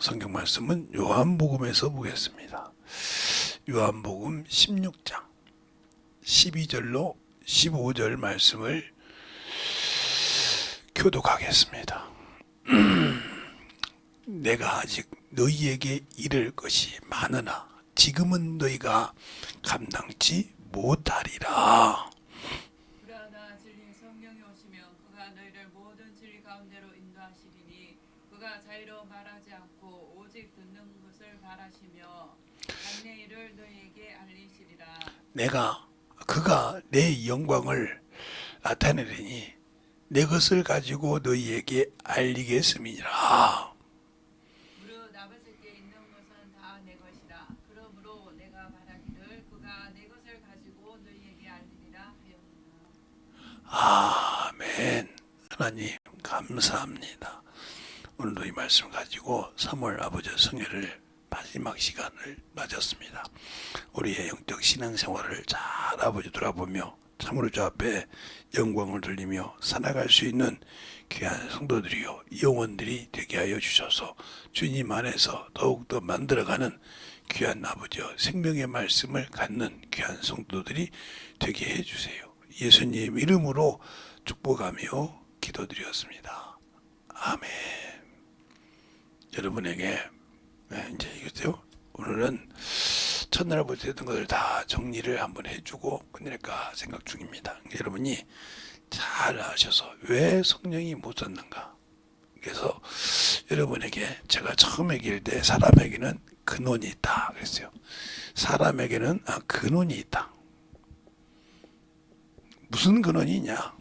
성경 말씀은 요한복음에서 보겠습니다. 요한복음 16장 12절로 15절 말씀을 교독하겠습니다. 내가 아직 너희에게 이를 것이 많으나 지금은 너희가 감당치 못하리라. 그러나 진리의 성령이 오시면 그가 너희를 모든 진리 가운데로 인도하시리니 그가 자유로 말하지 않고 오직 듣는 것을 바라시며 장래 일을 너희에게 알리시리라. 그가 내 영광을 나타내리니 내 것을 가지고 너희에게 알리겠음이니라. 무릇 아버지께 있는 것은 다 내 것이라. 그러므로 내가 말하기를 그가 내 것을 가지고 너희에게 알리리라 하였느니라. 아멘. 하나님 감사합니다. 오늘도 이 말씀을 가지고 3월 아버지 성회를 마지막 시간을 맞았습니다. 우리의 영적 신앙생활을 잘 아버지 돌아보며 참으로 주 앞에 영광을 돌리며 살아갈 수 있는 귀한 성도들이요 영혼들이 되게 하여 주셔서 주님 안에서 더욱더 만들어가는 귀한 아버지여 생명의 말씀을 갖는 귀한 성도들이 되게 해주세요. 예수님 이름으로 축복하며 기도드렸습니다. 아멘. 여러분에게 이제 이거죠. 오늘은 첫날 못했던 것을 다 정리를 한번 해주고 끝낼까 생각 중입니다. 여러분이 잘 아셔서 왜 성령이 못 썼는가. 그래서 여러분에게 제가 처음 얘기할 때 사람에게는 근원이 있다 그랬어요. 사람에게는 근원이 있다. 무슨 근원이 있냐?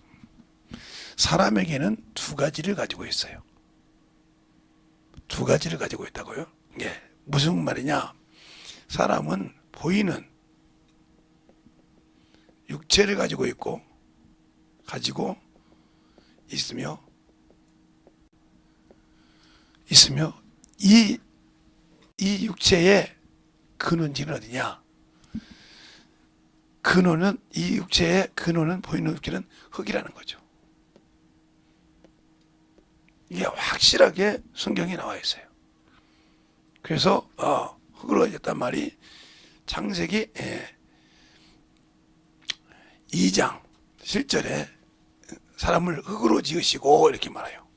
사람에게는 두 가지를 가지고 있어요. 두 가지를 가지고 있다고요? 예, 무슨 말이냐? 사람은 보이는 육체를 가지고 있으며 이 육체의 근원지는 어디냐? 이 육체의 근원은 보이는 육체는 흙이라는 거죠. 이게 확실하게 성경에 나와 있어요. 그래서 흙으로 했단 말이 창세기 2장 7절에 사람을 흙으로 지으시고 이렇게 말해요.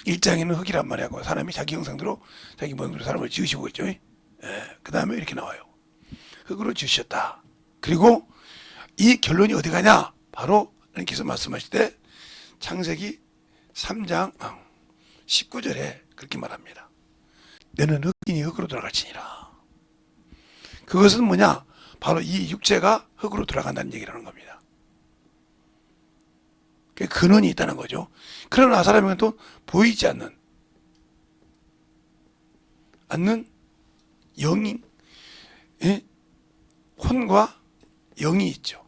1장에는 흙이란 말이고 사람이 자기 형상대로 자기 모양대로 사람을 지으시고 있죠. 그 다음에 이렇게 나와요. 흙으로 지으셨다. 그리고 이 결론이 어디 가냐? 바로 하나님께서 말씀하실 때 창세기 3장 19절에 그렇게 말합니다. 너는 흙이니 흙으로 돌아갈지니라. 그것은 뭐냐? 바로 이 육체가 흙으로 돌아간다는 얘기라는 겁니다. 그 근원이 있다는 거죠. 그러나 사람에게는 또 보이지 않는 영이, 혼과 영이 있죠.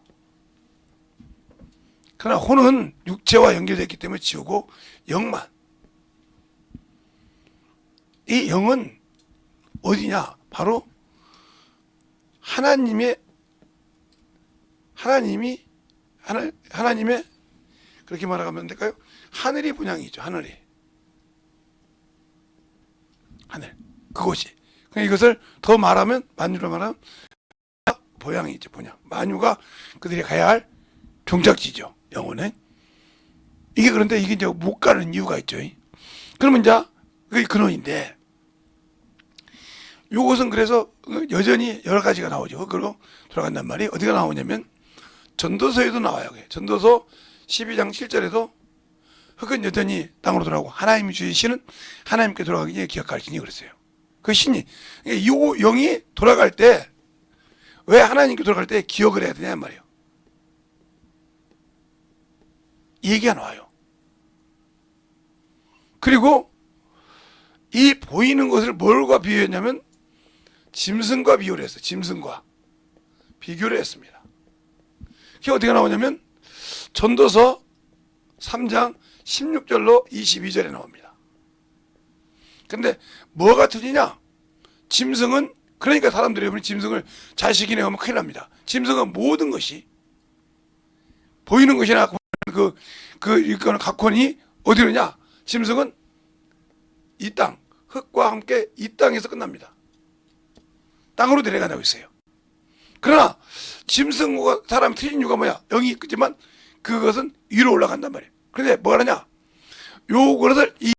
그러나 혼은 육체와 연결되어 있기 때문에 지우고 영만. 이 영은 어디냐? 바로 하나님의 그렇게 말하면 될까요? 하늘이 본향이죠. 하늘. 그것이. 그러니까 이것을 더 말하면 만유로 말하면 보양이죠. 본향. 만유가 그들이 가야 할 종착지죠. 영혼은. 그런데 이게 이제 못 가는 이유가 있죠. 그러면 이제 그게 근원인데 이것은 그래서 여전히 여러 가지가 나오죠. 흙으로 돌아간단 말이 어디가 나오냐면 전도서에도 나와요. 전도서 12장 7절에도 흙은 여전히 땅으로 돌아가고 하나님이 주시는 하나님께 돌아가기 전에 기억할지니 그랬어요. 그 신이 이 영이 돌아갈 때 왜 하나님께 돌아갈 때 기억을 해야 되냐 말이에요. 이 얘기가 나와요. 그리고 이 보이는 것을 뭘과 비교했냐면 짐승과 비교를 했어요. 짐승과 비교를 했습니다. 그게 어디가 나오냐면 전도서 3장 16절로 22절에 나옵니다. 근데 뭐가 틀리냐? 짐승은 그러니까 사람들이 짐승을 자식이네 하면 큰일 납니다. 짐승은 모든 것이 보이는 것이나 일거는 각혼이 어디로냐? 짐승은 이 땅, 흙과 함께 이 땅에서 끝납니다. 땅으로 내려간다고 했어요. 그러나 짐승과 사람이 틀린 이유가 뭐야? 영이 있지만 그것은 위로 올라간단 말이에요. 그런데 뭐 하느냐? 요 그릇을 이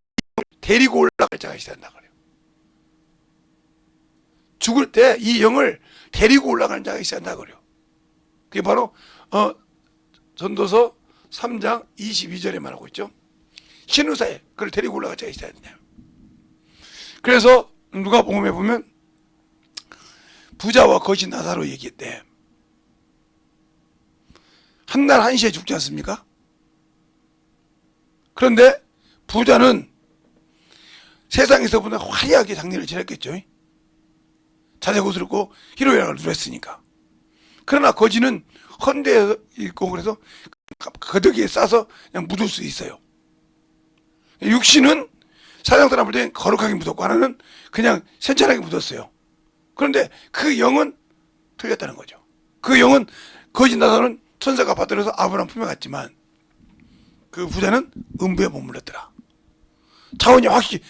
데리고 올라갈 자가 있어야 한다 그래요. 죽을 때 이 영을 데리고 올라가는 자가 있어야 한다 그래요. 그게 바로 전도서 3장 22절에 말하고 있죠. 신우사에 그걸 데리고 올라갈 자가 있어야 된다. 그래서 누가복음에 보면 부자와 거지 나사로 얘기했대. 한날 1시에 죽지 않습니까? 그런데 부자는 세상에서보다 화려하게 장례를 치렀겠죠. 자색 옷을 입고 희로애락을 누렸으니까. 그러나 거지는 헌데에 있고 그래서 거덕이에 싸서 그냥 묻을 수 있어요. 육신은 사장 사람을 때 거룩하게 묻었고 하나는 그냥 sen찬하게 묻었어요. 그런데 그 영은 틀렸다는 거죠. 그 영은 거지 나사로는 천사가 받들어서 아브라함 품에 갔지만 그 부자는 음부에 머물렀더라. 차원이 확실히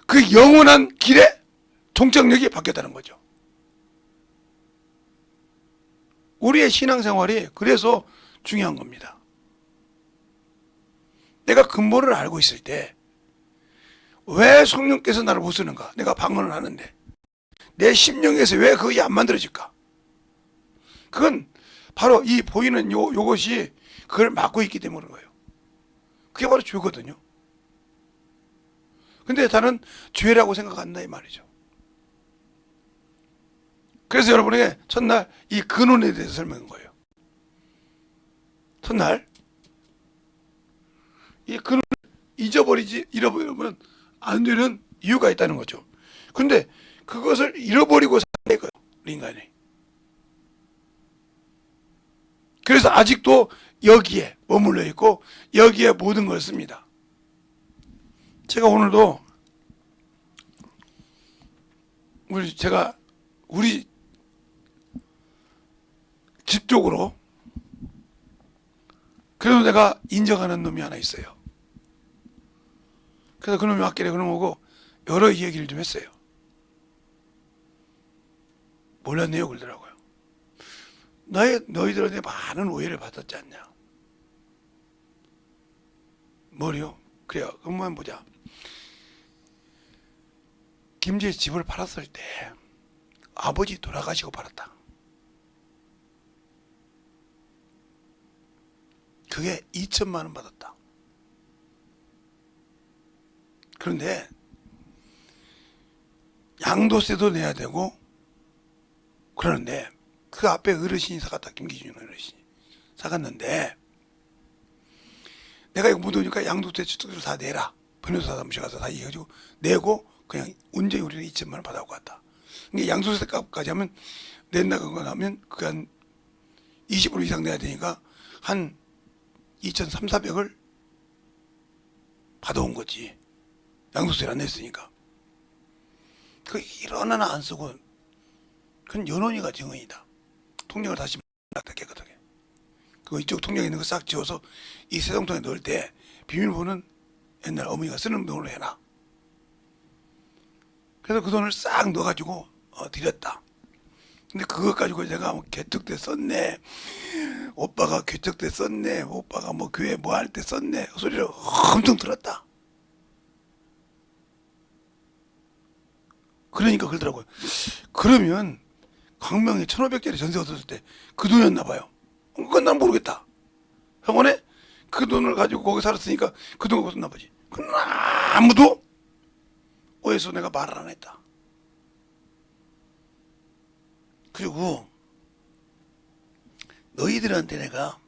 그 영원한 길에 종착역이 바뀌었다는 거죠. 우리의 신앙생활이 그래서 중요한 겁니다. 내가 근본을 알고 있을 때 왜 성령께서 나를 못 쓰는가? 내가 방언을 하는데 내 심령에서 왜 그것이 안 만들어질까? 그건 바로 이 보이는 요것이 그걸 막고 있기 때문인 거예요. 그게 바로 죄거든요. 근데 나는 죄라고 생각한다 이 말이죠. 그래서 여러분에게 첫날 이 근원에 대해서 설명한 거예요. 첫날 이 근원을 잃어버리면 안 되는 이유가 있다는 거죠. 근데 그것을 잃어버리고 사는 거예요, 인간이. 그래서 아직도 여기에 머물러 있고 여기에 모든 걸 씁니다. 제가 오늘도 우리 집 쪽으로 그래도 내가 인정하는 놈이 하나 있어요. 그래서 그 놈이 왔길래 그놈 오고 여러 얘기를 좀 했어요. 몰랐네요 그러더라고요. 너희들한테 많은 오해를 받았지 않냐. 뭐요? 그래요. 그것만 보자. 김제 집을 팔았을 때 아버지 돌아가시고 팔았다. 그게 2천만 원 받았다. 그런데 양도세도 내야 되고 그러는데 그 앞에 어르신이 사갔다. 김기준 어르신이 사갔는데 내가 이거 묻으니까 양도세 주택으로 다 내라. 변호사 사무실 가서 다 얘기해가지고 내고 그냥 온전히 우리는 2천만 원 받아오고 갔다. 이게 양도세 값까지 하면 낸다고 하면 그 한 20% 이상 내야 되니까 한 2,300~400을 받아온 거지. 양도세를 안 냈으니까. 그 1원 하나 안 쓰고 그건 연원이가 증언이다. 통장을 다시 놨다 깨끗하게. 그거 이쪽 통장에 있는 거 싹 지워서 이 세정통에 넣을 때 비밀번호는 옛날 어머니가 쓰는 돈으로 해놔. 그래서 그 돈을 싹 넣어가지고 드렸다. 근데 그것 가지고 제가 뭐 개척 때 썼네, 오빠가 개척 때 썼네, 오빠가 뭐 교회 뭐 할 때 썼네 그 소리를 엄청 들었다. 그러니까 그러더라고요. 그러면 광명에 1,500짜리 전세 얻었을 때 그 돈이었나 봐요. 그건 난 모르겠다. 병원에 그 돈을 가지고 거기 살았으니까 그 돈을 얻었나 보지. 그건 아무도 오해서 내가 말을 안 했다. 그리고 너희들한테 내가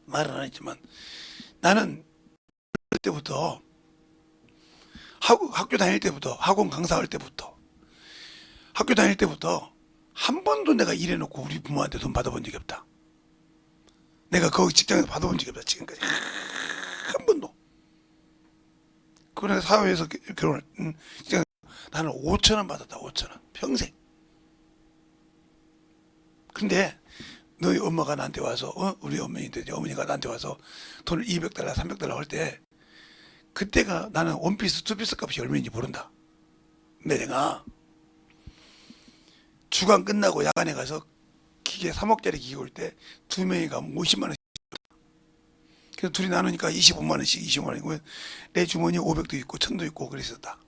말을 안 했지만 나는 때부터 학교 다닐 때부터 학원 강사할 때부터 학교 다닐 때부터 한 번도 내가 일해놓고 우리 부모한테 돈 받아본 적이 없다. 내가 거기 직장에서 받아본 적이 없다. 지금까지 한 번도. 그러나 사회에서 결혼을 직장 나는 5,000원 받았다. 5,000원 평생. 근데 너희 엄마가 나한테 와서 우리 어머니가 나한테 와서 돈을 $200, $300 할 때 그때가 나는 원피스, 투피스 값이 얼마인지 모른다. 근데 내가 주간 끝나고 야간에 가서 기계 3억짜리 기계 올 때 두 명이 가면 50만 원씩. 그래서 둘이 나누니까 25만 원씩 25만 원이고 내 주머니에 500도 있고 1000도 있고 그랬었다.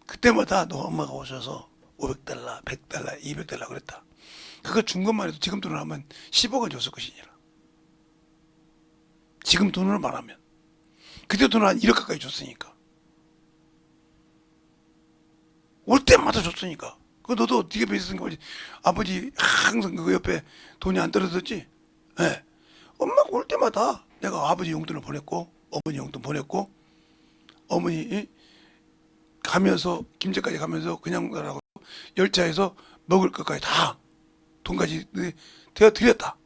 그때마다 너 엄마가 오셔서 500달러, 100달러, 200달러 그랬다. 그거 준 것만 해도 지금 돈으로 하면 10억은 줬을 것이니라. 지금 돈으로 말하면. 그때 돈을 한 1억 가까이 줬으니까. 올 때마다 줬으니까. 그 너도 네가 빚었으니까 말이지. 아버지 항상 그 옆에 돈이 안 떨어졌지? 예. 네. 엄마가 올 때마다 내가 아버지 용돈을 보냈고 어머니 용돈 보냈고 어머니 가면서 김제까지 가면서 그냥 가라고 열차에서 먹을 것까지 다 돈까지 대어 드렸다.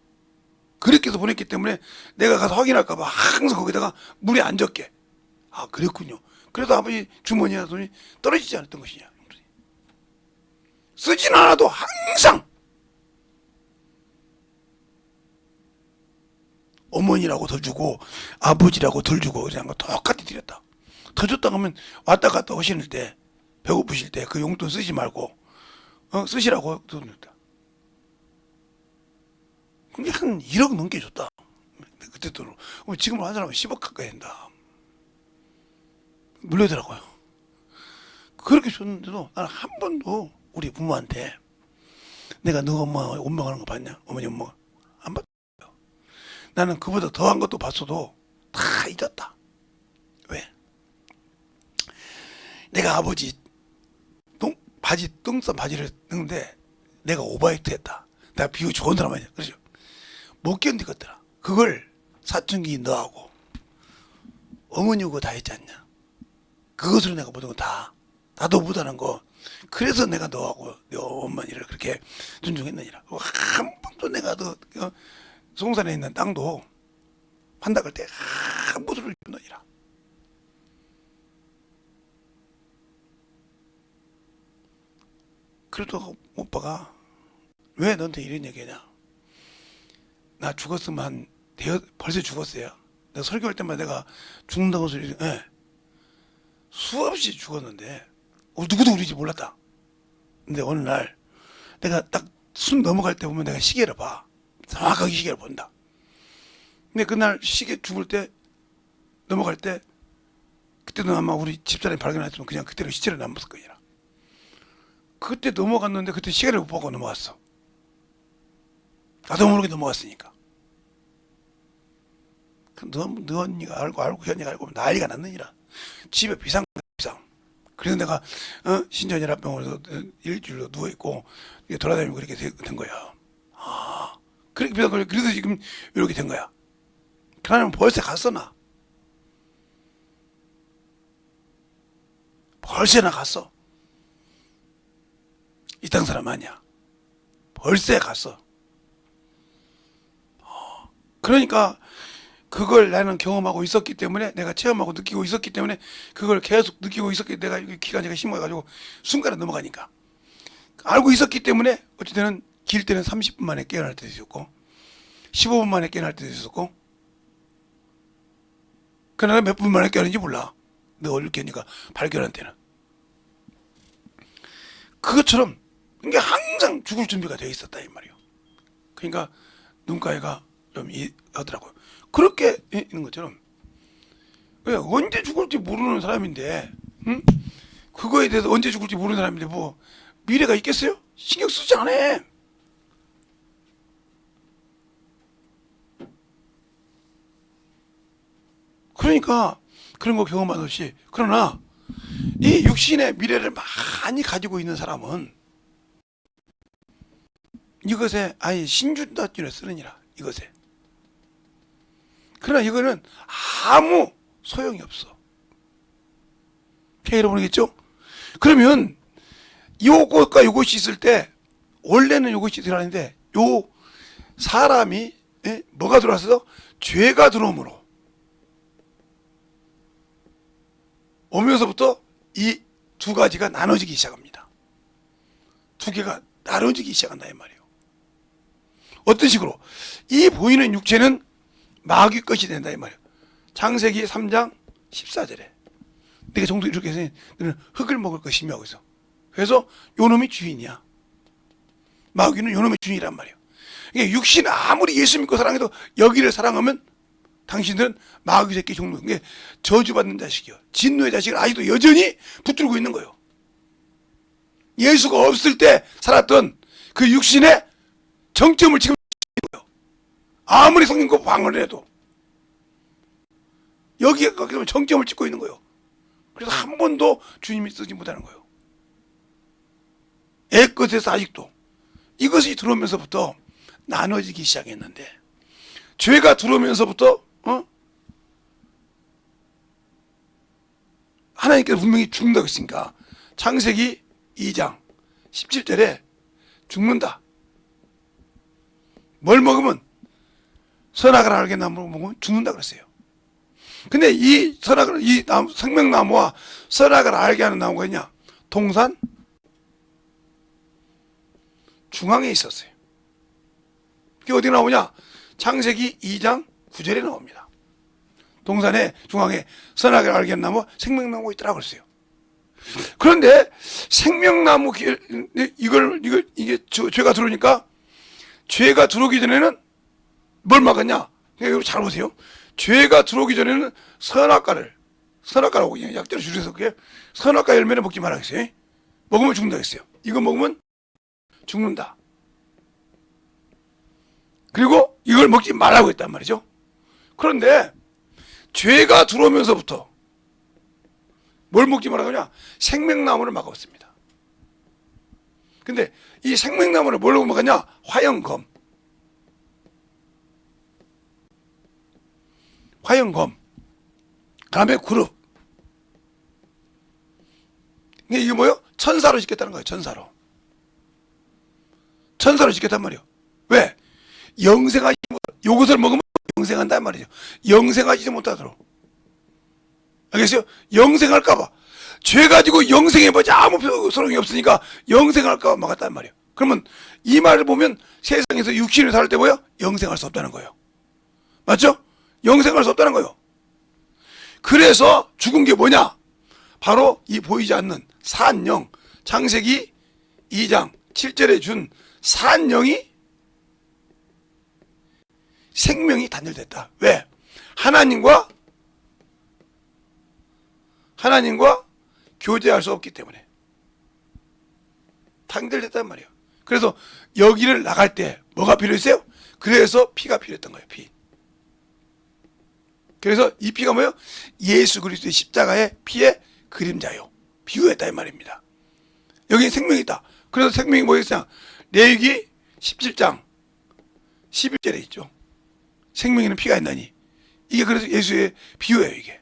그렇게 해서 보냈기 때문에 내가 가서 확인할까 봐 항상 거기다가 물에 안 적게. 아 그랬군요. 그래도 아버지 주머니에 돈이 떨어지지 않았던 것이냐. 쓰진 않아도 항상 어머니라고 더 주고 아버지라고 덜 주고 그냥 거 똑같이 드렸다. 더 줬다 하면 왔다 갔다 오시는 때 배고프실 때 그 용돈 쓰지 말고 쓰시라고 돈 줬다. 근데 한 1억 넘게 줬다. 그때 돈 지금 한 사람은 10억 가까이 된다. 물려더라고요. 그렇게 줬는데도 나는 한 번도 우리 부모한테 내가 너 엄마 원망하는 거 봤냐? 어머니 엄마가 안 봤다. 나는 그보다 더한 것도 봤어도 다 잊었다. 왜? 내가 아버지 똥싼 바지를 넣는데 내가 오버액트 했다. 내가 비유 좋은 사람 아니야. 그렇죠? 못 견디겠더라. 그걸 사춘기 너하고 어머니 오고 다 했지 않냐. 그것으로 내가 모든 거 다 나도 못하는 거. 그래서 내가 너하고 너 어머니를 그렇게 존중했느니라. 한 번도 내가 너 송산에 있는 땅도 판다 그럴 때 한 번도 주느니라. 그래도 오빠가 왜 너한테 이런 얘기하냐. 나 죽었으면 벌써 죽었어요. 내가 설교할 때마다 내가 죽는다고 소리 수없이 죽었는데 누구도 우리지 몰랐다. 근데 어느 날 내가 딱 숨 넘어갈 때 보면 내가 시계를 봐. 정확하게 시계를 본다. 근데 그날 시계 죽을 때 넘어갈 때 그때도 아마 우리 집사람이 발견했으면 그냥 그대로 시체를 남았을 거니라. 그때 넘어갔는데 그때 시계를 못 보고 넘어갔어. 나도 모르게 넘어갔으니까. 너 언니가 알고 현이가 알고 난리가 났느니라. 집에 비상. 그래서 내가 신전혈압병원에서 일주일로 누워있고 돌아다니고 그렇게 된 거야. 아 그렇게 비상 걸려. 그래서 지금 이렇게 된 거야. 그러면 벌써 갔어 나. 벌써 나 갔어. 이 땅 사람 아니야. 벌써 갔어. 그러니까 그걸 나는 경험하고 있었기 때문에 내가 체험하고 느끼고 있었기 때문에 그걸 계속 느끼고 있었기 때문에 내가 기간제가 심어가지고 순간에 넘어가니까 알고 있었기 때문에 어쨌든 길 때는 30분 만에 깨어날 때도 있었고 15분 만에 깨어날 때도 있었고 그러나 몇 분 만에 깨어났는지 몰라. 내 얼굴 깨니까 발견한 때는 그것처럼 이게 항상 죽을 준비가 되어 있었다 이 말이요. 그러니까 눈가에가 좀 하더라고요. 그렇게 있는 것처럼 왜 언제 죽을지 모르는 사람인데 그거에 대해서 언제 죽을지 모르는 사람인데 뭐 미래가 있겠어요? 신경 쓰지 않아. 그러니까 그런 거 경험하듯이 그러나 이 육신의 미래를 많이 가지고 있는 사람은 이것에 아예 신준다줄에 쓰느니라. 이것에. 그러나 이거는 아무 소용이 없어. 여러분이겠죠? 그러면 요것과 요것이 있을 때 원래는 요것이 들어가는데 요 사람이 뭐가 들어와서 죄가 들어옴으로 오면서부터 이 두 가지가 나눠지기 시작합니다. 두 개가 나눠지기 시작한다 이 말이에요. 어떤 식으로? 이 보이는 육체는 마귀 것이 된다 이 말이에요. 창세기 3장 14절에 내가 정도 이렇게 해서 너는 흙을 먹을 것이며 그래서 요 놈이 주인이야. 마귀는 요 놈의 주인이란 말이에요. 이게 육신 아무리 예수 믿고 사랑해도 여기를 사랑하면 당신들은 마귀 새끼 종류, 이게 저주받는 자식이요. 진노의 자식을 아직도 여전히 붙들고 있는 거예요. 예수가 없을 때 살았던 그 육신의 정점을 지금 찍는 거예요. 아무리 성령과 방언을 해도 여기에 정점을 찍고 있는 거예요. 그래서 한 번도 주님이 쓰지 못하는 거예요. 애끝에서 아직도 이것이 들어오면서부터 나눠지기 시작했는데, 죄가 들어오면서부터 하나님께서 분명히 죽는다고 했으니까 창세기 2장 17절에 죽는다. 뭘 먹으면 선악을 알게 나무를 먹으면 죽는다 그랬어요. 근데 이 생명나무와 선악을 알게 하는 나무가 있냐? 동산 중앙에 있었어요. 그게 어디 나오냐? 창세기 2장 9절에 나옵니다. 동산의 중앙에 선악을 알게 하는 나무, 생명나무가 있더라고 그랬어요. 그런데 생명나무 이게 죄가 들어오니까, 죄가 들어오기 전에는 뭘 막았냐? 여러분 잘 보세요. 죄가 들어오기 전에는 선악과라고 그냥 약자로 줄여서 그게 선악과 열매를 먹지 말라 했어요. 먹으면 죽는다 했어요. 이거 먹으면 죽는다. 그리고 이걸 먹지 말라고 했단 말이죠. 그런데 죄가 들어오면서부터 뭘 먹지 말라고 하냐? 생명나무를 막았습니다. 근데 이 생명나무를 뭘로 막았냐? 화영검, 그 다음에 그룹. 이게 뭐예요? 천사로 짓겠다는 거예요. 천사로 짓겠단 말이에요. 왜? 영생하지 못, 요것을 먹으면 영생한단 말이죠. 영생하지 못하도록. 알겠어요? 영생할까봐. 죄 가지고 영생해보자 아무 소용이 없으니까 영생할까봐 막았단 말이에요. 그러면 이 말을 보면 세상에서 육신을 살 때 뭐예요? 영생할 수 없다는 거예요. 맞죠? 영생할 수 없다는 거예요. 그래서 죽은 게 뭐냐? 바로 이 보이지 않는 산영, 창세기 2장 7절에 준 산영이 생명이 단절됐다. 왜? 하나님과 교제할 수 없기 때문에 단절됐단 말이에요. 그래서 여기를 나갈 때 뭐가 필요했어요? 그래서 피가 필요했던 거예요. 피. 그래서 이 피가 뭐예요? 예수 그리스도의 십자가의 피의 그림자요. 비유했다 이 말입니다. 여기 생명이 있다. 그래서 생명이 뭐였어요? 레위기 17장 11절에 있죠. 생명에는 피가 있나니. 이게 그래서 예수의 비유예요, 이게.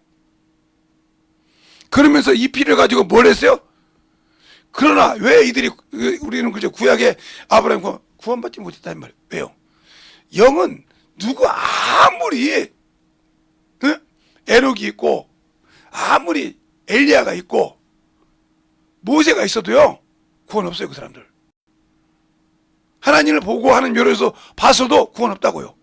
그러면서 이 피를 가지고 뭘 했어요? 그러나 왜 이들이, 우리는 그저 구약의 아브라함과 구원받지 못했다는 말이에요. 왜요? 영은 누구 아무리 에녹이 있고 아무리 엘리야가 있고 모세가 있어도요 구원 없어요. 그 사람들 하나님을 보고 하는 묘로에서 봐서도 구원 없다고요.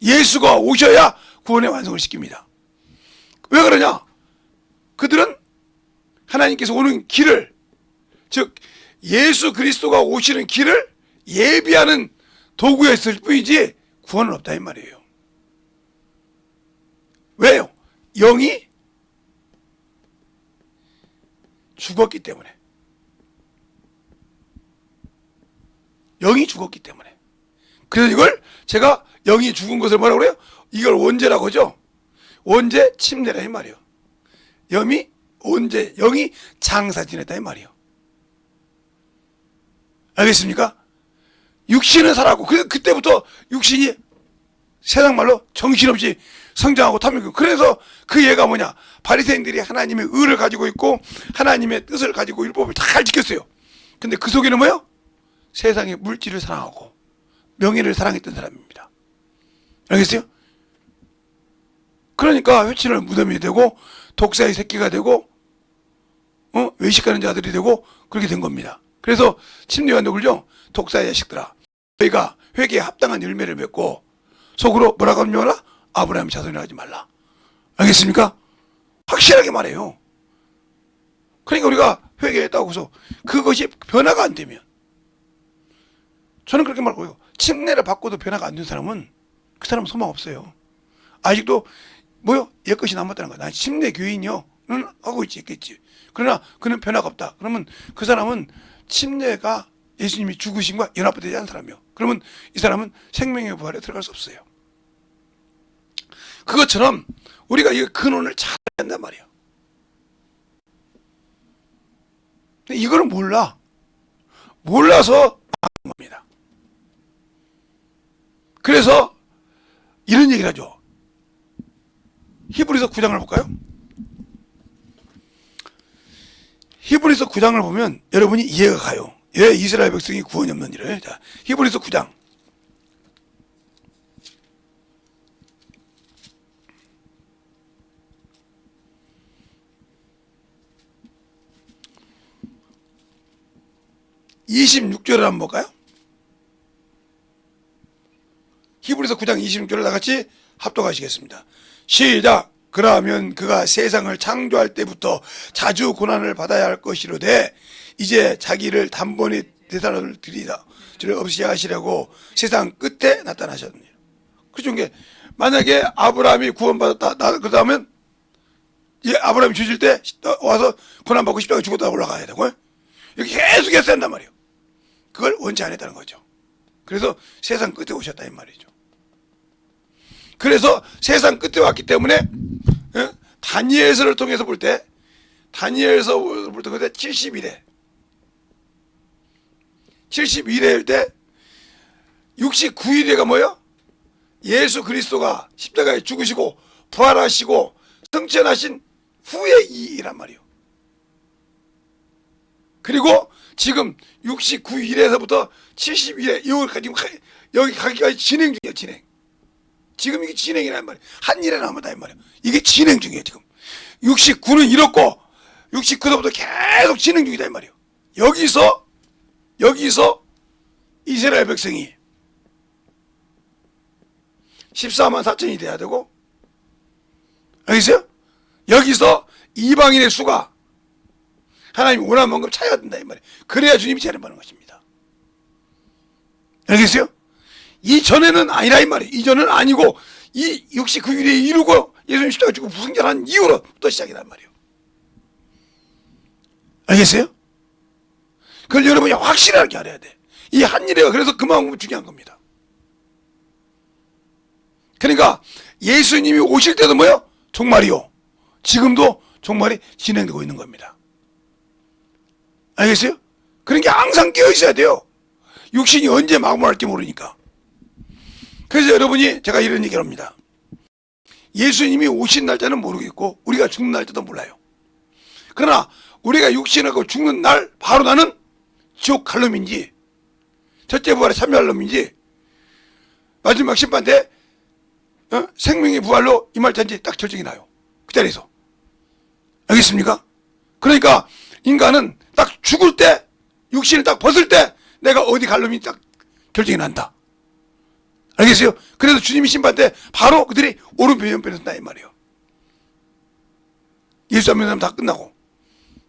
예수가 오셔야 구원의 완성을 시킵니다. 왜 그러냐? 그들은 하나님께서 오는 길을, 즉 예수 그리스도가 오시는 길을 예비하는 도구였을 뿐이지 구원은 없다 이 말이에요. 왜요? 영이 죽었기 때문에. 영이 죽었기 때문에. 그래서 이걸 제가 영이 죽은 것을 뭐라고 그래요? 이걸 원죄라고 하죠. 원죄 침례라 이 말이에요. 영이 장사 지냈다 이 말이에요. 알겠습니까? 육신은 살았고, 그때부터 육신이 세상 말로 정신없이 성장하고 탐욕하고, 그래서 그 얘가 뭐냐? 바리새인들이 하나님의 의를 가지고 있고 하나님의 뜻을 가지고 율법을 잘 지켰어요. 근데 그 속에는 뭐예요? 세상의 물질을 사랑하고 명예를 사랑했던 사람입니다. 알겠어요? 그러니까 회칠을 무덤이 되고 독사의 새끼가 되고 외식하는 자들이 되고 그렇게 된 겁니다. 그래서 침례요한도 그러죠. 독사의 자식들아, 너희가 회개에 합당한 열매를 맺고 속으로 뭐라고 하면 알아? 아브라함 자손이라 하지 말라. 알겠습니까? 확실하게 말해요. 그러니까 우리가 회개했다고 해서 그것이 변화가 안 되면, 저는 그렇게 말하고요. 침례를 받고도 변화가 안 된 사람은 그 사람은 소망 없어요. 아직도 뭐요? 옛것이 남았다는 거야. 난 침례 교인이요. 는 하고 있겠지. 그러나 그는 변화가 없다. 그러면 그 사람은 침례가 예수님이 죽으심과 연합되지 않은 사람이요. 그러면 이 사람은 생명의 부활에 들어갈 수 없어요. 그것처럼 우리가 이 근원을 잘 한단 말이에요. 근데 이거를 몰라서 망한 겁니다. 그래서 이런 얘기를 하죠. 히브리서 9장을 볼까요? 히브리서 9장을 보면 여러분이 이해가 가요. 왜 이스라엘 백성이 구원이 없는 일을. 자, 히브리서 9장 26절을 한번 볼까요? 히브리서 9장 26절을 다같이 합독하시겠습니다. 시작. 그러면 그가 세상을 창조할 때부터 자주 고난을 받아야 할 것이로되 이제 자기를 단번에 대사를 드리다 저를 없이 하시려고 세상 끝에 나타나셨느니라. 그렇죠. 이게 만약에 아브라함이 구원받았다 그러면 이제 아브라함이 주실 때 와서 고난받고 십자가에 죽었다 올라가야 되고 이렇게 계속 했어야 한단 말이에요. 그걸 원치 않았다는 거죠. 그래서 세상 끝에 오셨다 이 말이죠. 그래서 세상 끝에 왔기 때문에 다니엘서를 통해서 볼 때 다니엘서 볼 때 71회일 때 69일에가 뭐예요? 예수 그리스도가 십자가에 죽으시고 부활하시고 승천하신 후의 이란 말이에요. 그리고 지금 69일에서부터 71회 여기 가기까지 진행 중이에요. 진행. 지금 이게 진행이란 말이에요. 한 일에 남았다 이 말이에요. 이게 진행 중이에요. 지금 69는 이렇고 69서부터 계속 진행 중이다 이 말이에요. 여기서 이스라엘 백성이 14만 4천이 돼야 되고, 알겠어요? 여기서 이방인의 수가 하나님이 원하는 만큼 차야 된다 이 말이에요. 그래야 주님이 재림하는 것입니다. 알겠어요? 이전에는 아니라 이 말이에요. 이전은 아니고 이 69일에 이루고 예수님 십자가 죽고 부승전한 이후로부터 시작이란 말이에요. 알겠어요? 그걸 여러분이 확실하게 알아야 돼. 이 한 일에가 그래서 그만큼 중요한 겁니다. 그러니까 예수님이 오실 때도 뭐요? 종말이요. 지금도 종말이 진행되고 있는 겁니다. 알겠어요? 그러니까 항상 깨어 있어야 돼요. 육신이 언제 마감할지 모르니까. 그래서 여러분이 제가 이런 얘기를 합니다. 예수님이 오신 날짜는 모르겠고 우리가 죽는 날짜도 몰라요. 그러나 우리가 육신하고 죽는 날 바로 나는 지옥 갈 놈인지 첫째 부활에 참여할 놈인지 마지막 심판 때 생명의 부활로 임할잔지 딱 결정이 나요. 그 자리에서. 알겠습니까? 그러니까 인간은 딱 죽을 때 육신을 딱 벗을 때 내가 어디 갈 놈이 딱 결정이 난다. 알겠어요? 그래서 주님이 심판 때 바로 그들이 오른편 왼편에 선다 이 말이에요. 예수 안 믿는 사람 다 끝나고.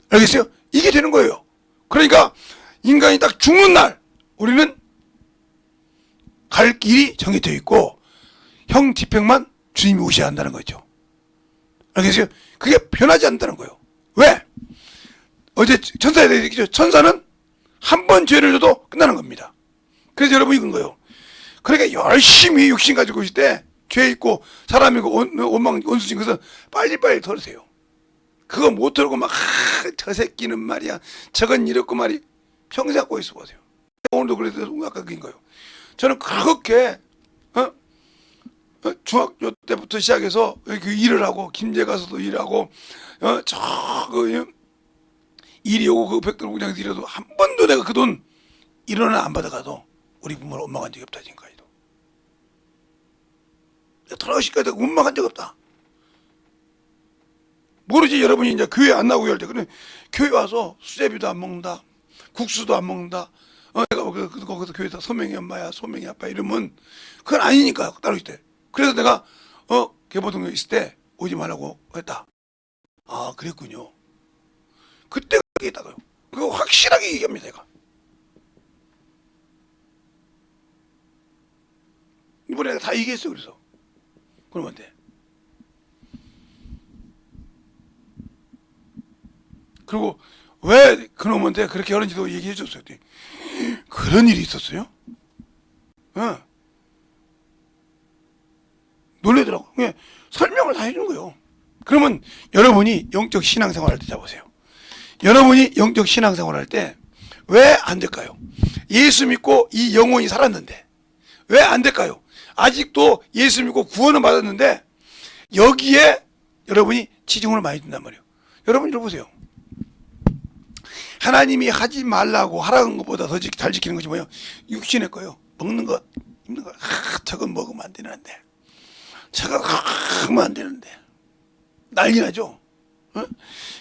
알겠어요? 이게 되는 거예요. 그러니까 인간이 딱 죽는 날 우리는 갈 길이 정해져 있고 형 뒤평만 주님이 오셔야 한다는 거죠. 알겠어요? 그게 변하지 않는다는 거예요. 왜? 어제 천사에 대해 얘기죠. 천사는 한 번 죄를 져도 끝나는 겁니다. 그래서 여러분이 그런 거예요. 그러니까 열심히 육신 가지고 있을 때 죄 있고 사람이고 원망 원수진 것은 빨리빨리 털으세요. 그거 못 털고 막 저 새끼는 말이야 저건 이렇고 말이 평생 갖고 있어 보세요. 오늘도 그래서 아까 그인 거예요. 저는 그렇게 중학교 때부터 시작해서 그 일을 하고 김제 가서도 일하고 저그 일이 오고 그 백돌공장에서 일해도 한 번도 내가 그 돈 1원을 안 받아가도 우리 부모를 원망한 적이 없다 지금까지도. 돌아가시까지 원망한 적 없다. 모르지 여러분이 이제 교회 안 나오고 할 때 그래 교회 와서 수제비도 안 먹는다 국수도 안 먹는다 내가 거기서 교회에서 소명이 엄마야 소명이 아빠 이러면 그건 아니니까 따로 있대. 그래서 내가 개보동에 있을 때 오지 말라고 했다. 아, 그랬군요. 그때 그랬다고요. 그거 확실하게 얘기합니다, 제가. 이번에 내가 다 얘기했어요, 그래서. 그러면 돼. 그리고 왜 그놈한테 그렇게 하는지도 얘기해 줬어요. 그런 일이 있었어요? 어. 놀래더라고. 그냥 설명을 다 해주는 거예요. 그러면 여러분이 영적 신앙생활 할 때 잡으세요. 여러분이 영적 신앙생활 할 때 왜 안 될까요? 예수 믿고 이 영혼이 살았는데 왜 안 될까요? 아직도 예수 믿고 구원을 받았는데 여기에 여러분이 치중을 많이 둔단 말이에요. 여러분 이거 보세요. 하나님이 하지 말라고 하라는 것보다 더 잘 지키는 것이 뭐예요? 육신의 거요. 먹는 것, 입는 것. 저건 먹으면 안 되는데. 저건 먹으면 안 되는데. 난리 나죠? 어?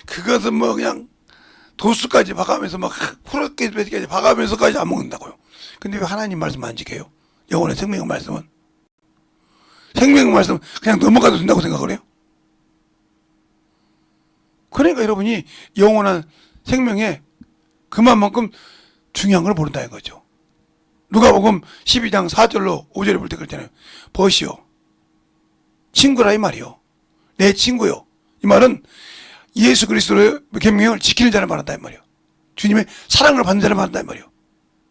그것은 뭐 그냥 도수까지 봐가면서 막 후라까지 봐가면서까지 안 먹는다고요. 근데 왜 하나님 말씀 안 지켜요? 영혼의 생명의 말씀은? 생명의 말씀은 그냥 넘어가도 된다고 생각을 해요? 그러니까 여러분이 영원한 생명에 그만큼 중요한 걸 모른다는 거죠. 누가복음 12장 4절로 5절에 볼 때 그랬잖아요. 보시오. 친구라 이 말이요. 내 친구요. 이 말은 예수 그리스도의 계명을 지키는 자를 말한다 이 말이요. 주님의 사랑을 받는 자를 말한다 이 말이요.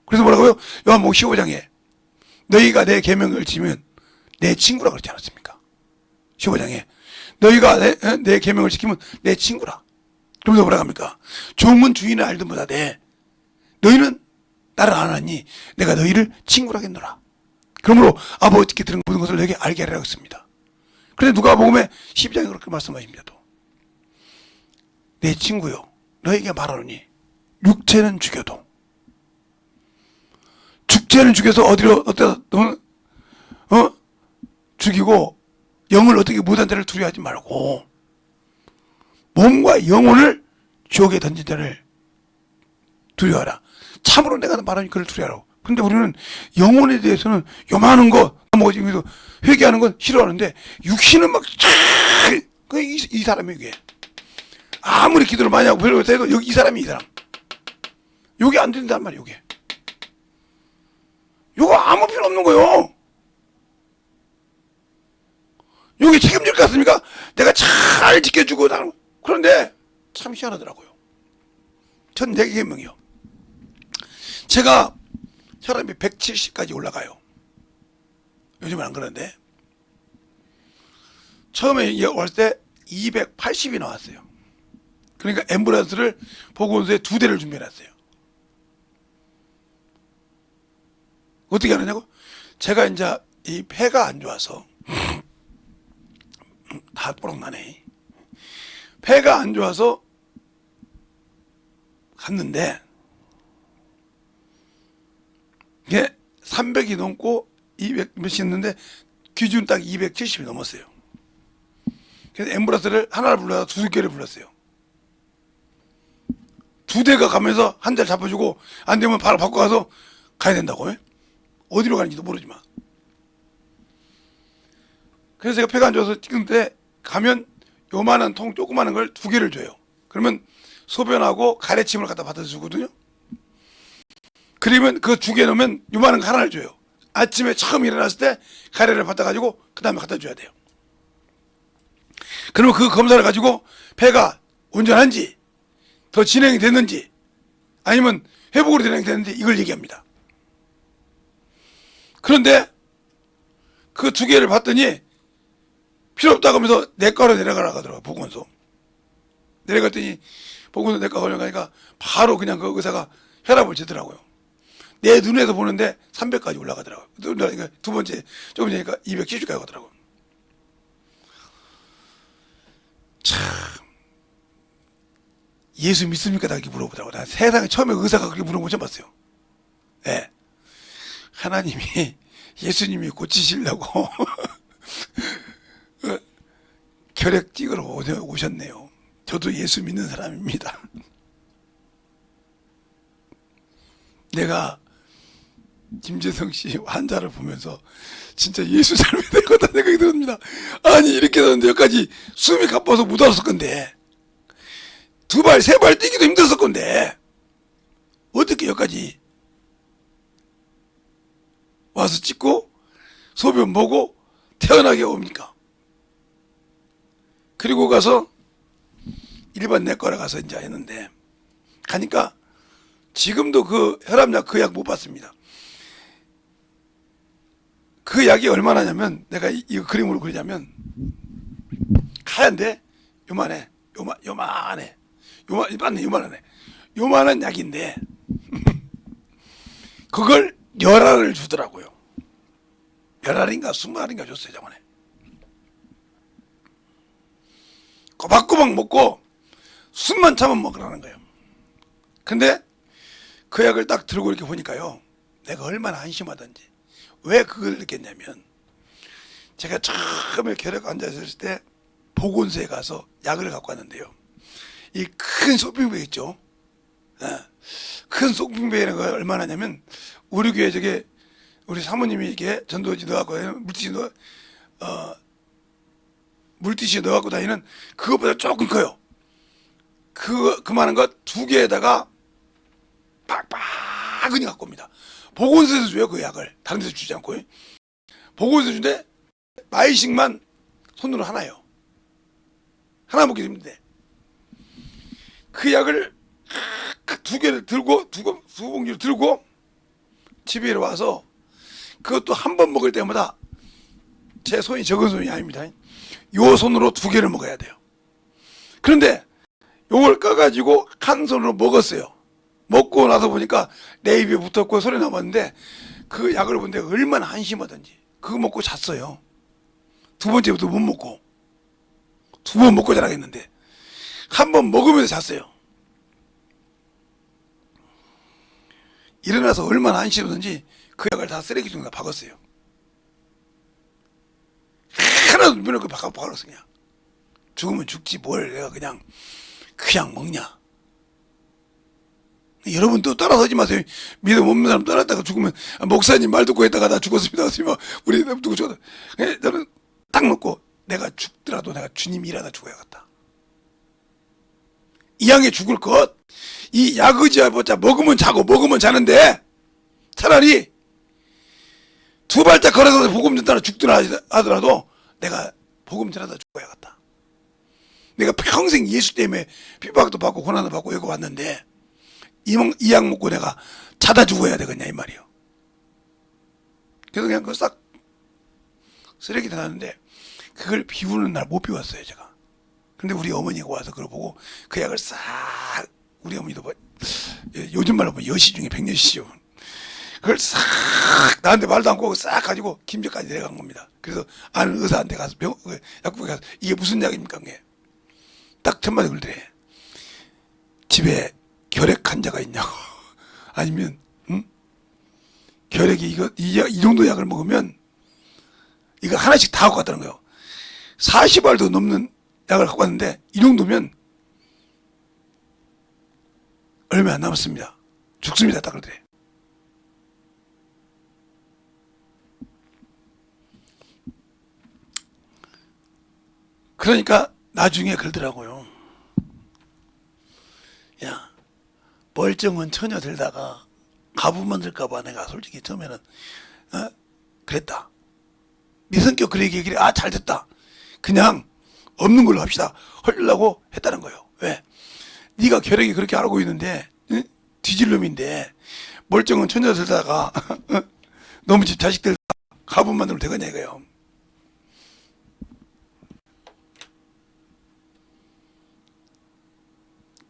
그래서 뭐라고요? 요한복음 15장에 너희가 내 계명을 지키면 내 친구라 그러지 않았습니까? 15장에 너희가 내 계명을 지키면 내 친구라. 그러면서 뭐라 합니까? 종은 주인을 알던 보다 너희는 나를 안 하니 내가 너희를 친구라 하겠노라. 그러므로 아버지께 들은 모든 것을 너에게 알게 하라고 했습니다. 그런데 누가복음에 12장에 그렇게 말씀하십니다. 또 내 친구요 너에게 말하노니 육체는 죽여도 죽체는 죽여서 어디로 죽이고 영을 어떻게 못한 자를 두려워하지 말고 몸과 영혼을 지옥에 던진 자를 두려워하라. 참으로 내가 말하니 그를 두려워하라고. 근데 우리는 영혼에 대해서는 요만한 거 먹어지면서 회개하는 건 싫어하는데 육신은 막 이 사람이 이게 아무리 기도를 많이 하고 별로 해도 여기 이 사람이 이 사람 요게 안 된단 말이에요. 요게 요거 아무 필요 없는 거요. 요게 책임질 것 같습니까? 내가 잘 지켜주고 그런데 참 희한하더라고요. 전 4계명이요. 제가 혈압이 170까지 올라가요. 요즘은 안 그러는데 처음에 왔을 때 280이 나왔어요. 그러니까 앰뷸런스를 보건소에 2대를 준비해놨어요. 어떻게 하느냐고? 제가 이제 이 폐가 안 좋아서 다 뽀록나네. 폐가 안 좋아서 갔는데 이게 300이 넘고 200 몇이 있는데 기준 딱 270이 넘었어요. 그래서 앰뷸런스를 하나를 불러서 2개를 불렀어요. 2대가 가면서 한 대를 잡아주고 안 되면 바로 바꿔가서 가야 된다고요? 어디로 가는지도 모르지만. 그래서 제가 폐가 안 좋아서 찍는데 가면 요만한 통 조그마한 걸 2개를 줘요. 그러면 소변하고 가래침을 갖다 받아 주거든요. 그러면 그 2개 넣으면 요만한 거 하나를 줘요. 아침에 처음 일어났을 때 가래를 받아가지고 그 다음에 갖다 줘야 돼요. 그러면 그 검사를 가지고 폐가 온전한지 더 진행이 됐는지 아니면 회복으로 진행됐는지 이걸 얘기합니다. 그런데 그 2개를 봤더니 필요 없다고 하면서 내과로 내려가라고 하더라고요. 보건소. 내려갔더니 보건소 내과 걸려가니까 바로 그냥 그 의사가 혈압을 재더라고요. 내 눈에서 보는데 300까지 올라가더라고요. 그러니까 두 번째 조금 전이니까 270까지 가더라고요. 참 예수 믿습니까? 다 이렇게 물어보더라고요. 나 세상에 처음에 의사가 그렇게 물어본 거 처음 봤어요. 예. 네. 하나님이 예수님이 고치시려고 혈액 찍으러 오셨네요. 저도 예수 믿는 사람입니다. 내가 김재성 씨 환자를 보면서 진짜 예수 잘 믿을 거다 생각이 듭니다. 아니 이렇게 되는데 여기까지 숨이 가빠서 못 알았을 건데 두 발, 세 발 뛰기도 힘들었을 건데 어떻게 여기까지 와서 찍고 소변 보고 태어나게 옵니까? 그리고 가서 일반 내과를 가서 이제 했는데 가니까 지금도 그 혈압약 그 약 못 받습니다. 그 약이 얼마나냐면 내가 이거 그림으로 그리자면 하얀데 요만해 요만해 맞네 요만하네 요만한 약인데 그걸 10알을 주더라고요. 10알인가 20알인가 줬어요 저번에. 꼬박꼬박 먹고 숨만 참으면 먹으라는 거예요. 근데 그 약을 딱 들고 이렇게 보니까요 내가 얼마나 한심하던지. 왜 그걸 느꼈냐면 제가 처음에 결핵 환자 있을 때 보건소에 가서 약을 갖고 왔는데요. 이 큰 쇼핑백 있죠. 큰 쇼핑백이라는 거 얼마나냐면 우리 교회 저게 우리 사모님이 이렇게 전도지 넣어갖고 물티슈 넣어갖고 다니는 그것보다 조금 커요. 그만한 거 두 개에다가 빡빡하니 갖고 옵니다. 보건소에서 줘요 그 약을. 다른 데서 주지 않고. 보건소에서 주는데 마이식만 손으로 하나요. 하나 먹기 힘든데 그 약을 두 개를 들고 두 봉지를 들고 집에 와서 그것도 한 번 먹을 때마다 제 손이 적은 손이 아닙니다. 요 손으로 두 개를 먹어야 돼요. 그런데 요걸 꺼가지고 한 손으로 먹었어요. 먹고 나서 보니까 내 입에 붙었고 소리 나왔는데 그 약을 본데 얼마나 한심하던지 그거 먹고 잤어요. 두 번째부터 못 먹고 두 번 먹고 자라겠는데 한 번 먹으면서 잤어요. 일어나서 얼마나 한심하던지 그 약을 다 쓰레기 중에 박았어요. 하나도 면을 박았어. 그냥 죽으면 죽지 뭘 내가 그냥 먹냐. 여러분 또 따라서지 마세요. 믿음 없는 사람 따랐다가 죽으면 목사님 말 듣고 했다가 나 죽었습니다. 우리 누구 죽었다. 저는 딱 놓고 내가 죽더라도 내가 주님 일하다 죽어야겠다. 이 양에 죽을 것, 이 약의지야보자 먹으면 자고 먹으면 자는데 차라리 두 발짝 걸어서 복음 전하다 죽더라 하더라도 내가 복음 전하다 죽어야겠다. 내가 평생 예수 때문에 핍박도 받고 고난도 받고 여기 왔는데 이 약 먹고 내가 자다 죽어야 되겠냐 이 말이요. 그래서 그냥 그거 싹 쓰레기 다 놨는데 그걸 비우는 날 못 비웠어요 제가. 근데 우리 어머니가 와서 그걸 보고 그 약을 싹 우리 어머니도 뭐 요즘 말로 보면 여시 중에 백년시죠. 그걸 싹 나한테 말도 않고 싹 가지고 김제까지 내려간 겁니다. 그래서 아는 의사한테 가서 약국에 가서 이게 무슨 약입니까? 딱 첫마디 그러더래. 집에 결핵 환자가 있냐고. 아니면 결핵이 이 정도 약을 먹으면 이거 하나씩 다 갖고 왔다는 거예요. 40알도 넘는 약을 갖고 왔는데 이 정도면 얼마 안 남았습니다. 죽습니다. 딱 그러더래. 그러니까 나중에 그러더라고요. 야, 멀쩡한 처녀 들다가 가부 만들까봐 내가 솔직히 처음에는 그랬다. 네 성격 그래 얘기해. 아 잘됐다. 그냥 없는 걸로 합시다. 하려고 했다는 거예요. 왜? 네가 결핵이 그렇게 알고 있는데 뒤질 놈인데 멀쩡한 처녀 들다가 너무 집 자식들 가부 만들면 되겠냐 이거예요.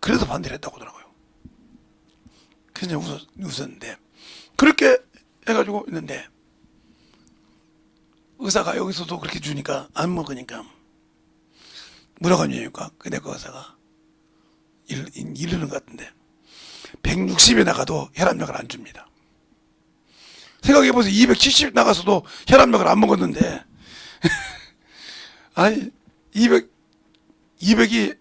그래서 반대를 했다고 하더라고요. 그래서 웃었는데 그렇게 해가지고 있는데 의사가 여기서도 그렇게 주니까 안 먹으니까 뭐라고 하냐니까 그 내과 의사가 이르는 것 같은데 160에 나가도 혈압약을 안 줍니다. 생각해보세요. 270 나가서도 혈압약을 안 먹었는데 아니 200이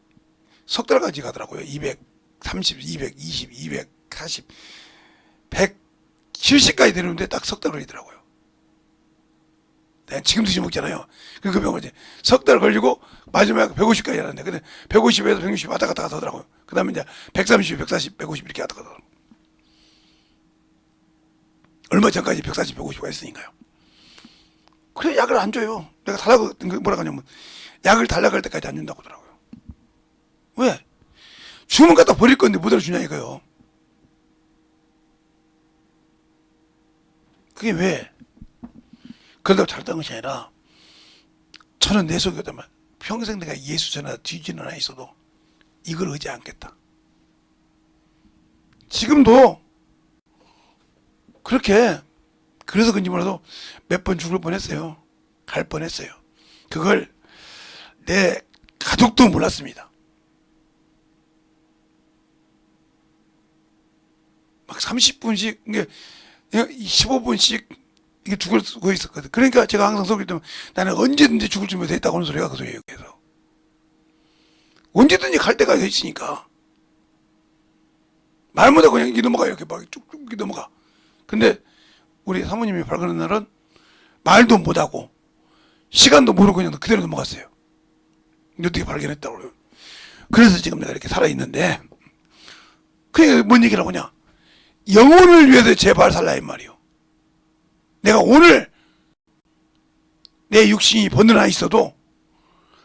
석 달까지 가더라고요. 230, 220, 240, 170까지 되는데 딱 석 달 걸리더라고요. 내가 지금도 지금 먹잖아요. 그 병원에 석 달 걸리고 마지막에 150까지 하는데 근데 150에서 160 왔다 갔다 하더라고요. 그 다음에 이제 130, 140, 150 이렇게 하다가 얼마 전까지 140, 150가 있으니까요. 그래 약을 안 줘요. 내가 달라고 뭐라고 하냐면 약을 달라고 할 때까지 안 준다고 하더라고요. 왜? 주문 갖다 버릴 건데 뭐대로 주냐 이거요. 그게 왜? 그런다고 잘못한 것이 아니라 저는 내 속에 오다만 평생 내가 예수 전하다 뒤지는 하나 있어도 이걸 의지 않겠다. 지금도 그렇게 그래서 그런지 몰라도 몇 번 죽을 뻔했어요. 갈 뻔했어요. 그걸 내 가족도 몰랐습니다. 막 30분씩 이게 15분씩 이게 죽을 수가 있었거든. 그러니까 제가 항상 소리 때면 나는 언제든지 죽을 준비가 됐다고 하는 소리가 그 소리예요. 그래서 언제든지 갈 때가 있으니까 말 못하고 그냥 이렇게 넘어가요. 이렇게 막 쭉쭉 이렇게 넘어가. 근데 우리 사모님이 발견한 날은 말도 못하고 시간도 모르고 그냥 그대로 넘어갔어요. 어떻게 발견했다고 그래요. 그래서 지금 내가 이렇게 살아있는데 그게 뭔 얘기를 하냐. 영혼을 위해서 제발 살라 이 말이요. 내가 오늘 내 육신이 번뇌나 있어도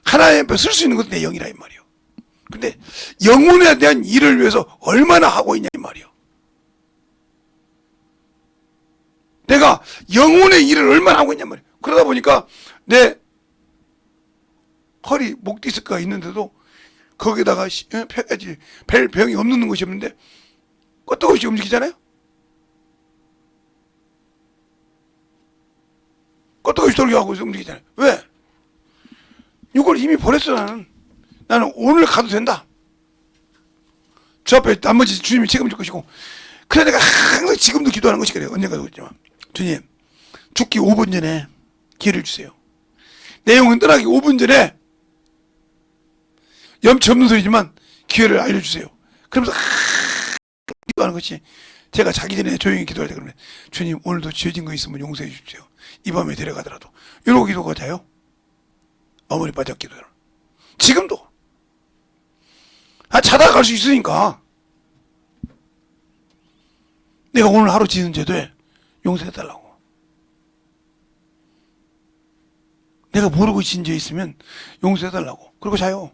하나님 앞에 쓸 수 있는 것도 내 영이라 이 말이요. 근데 영혼에 대한 일을 위해서 얼마나 하고 있냐 이 말이요. 내가 영혼의 일을 얼마나 하고 있냐 말이에요. 그러다 보니까 내 허리 목 디스크가 있는데도 거기다가 펴야지 별 병이 없는 것이 없는데 끄떡없이 움직이잖아요. 끄떡없이 돌아가고 움직이잖아요. 왜? 이걸 이미 버렸어. 나는 오늘 가도 된다. 저 앞에 나머지 주님이 책임질 것이고. 그래 내가 항상 지금도 기도하는 것이 그래요. 언젠가도 그랬지만 주님 죽기 5분 전에 기회를 주세요. 내 영혼 떠나기 5분 전에 염치 없는 소리지만 기회를 알려주세요. 그러면서 기도하는 것이 제가 자기 전에 조용히 기도할 때 그러면 주님 오늘도 지어진 거 있으면 용서해 주십시오. 이 밤에 데려가더라도 이러고 기도가 자요. 어머니 빠져 기도를 지금도 자다가 갈 수 있으니까 내가 오늘 하루 지은 죄도에 용서해달라고. 내가 모르고 지은 죄 있으면 용서해달라고. 그러고 자요.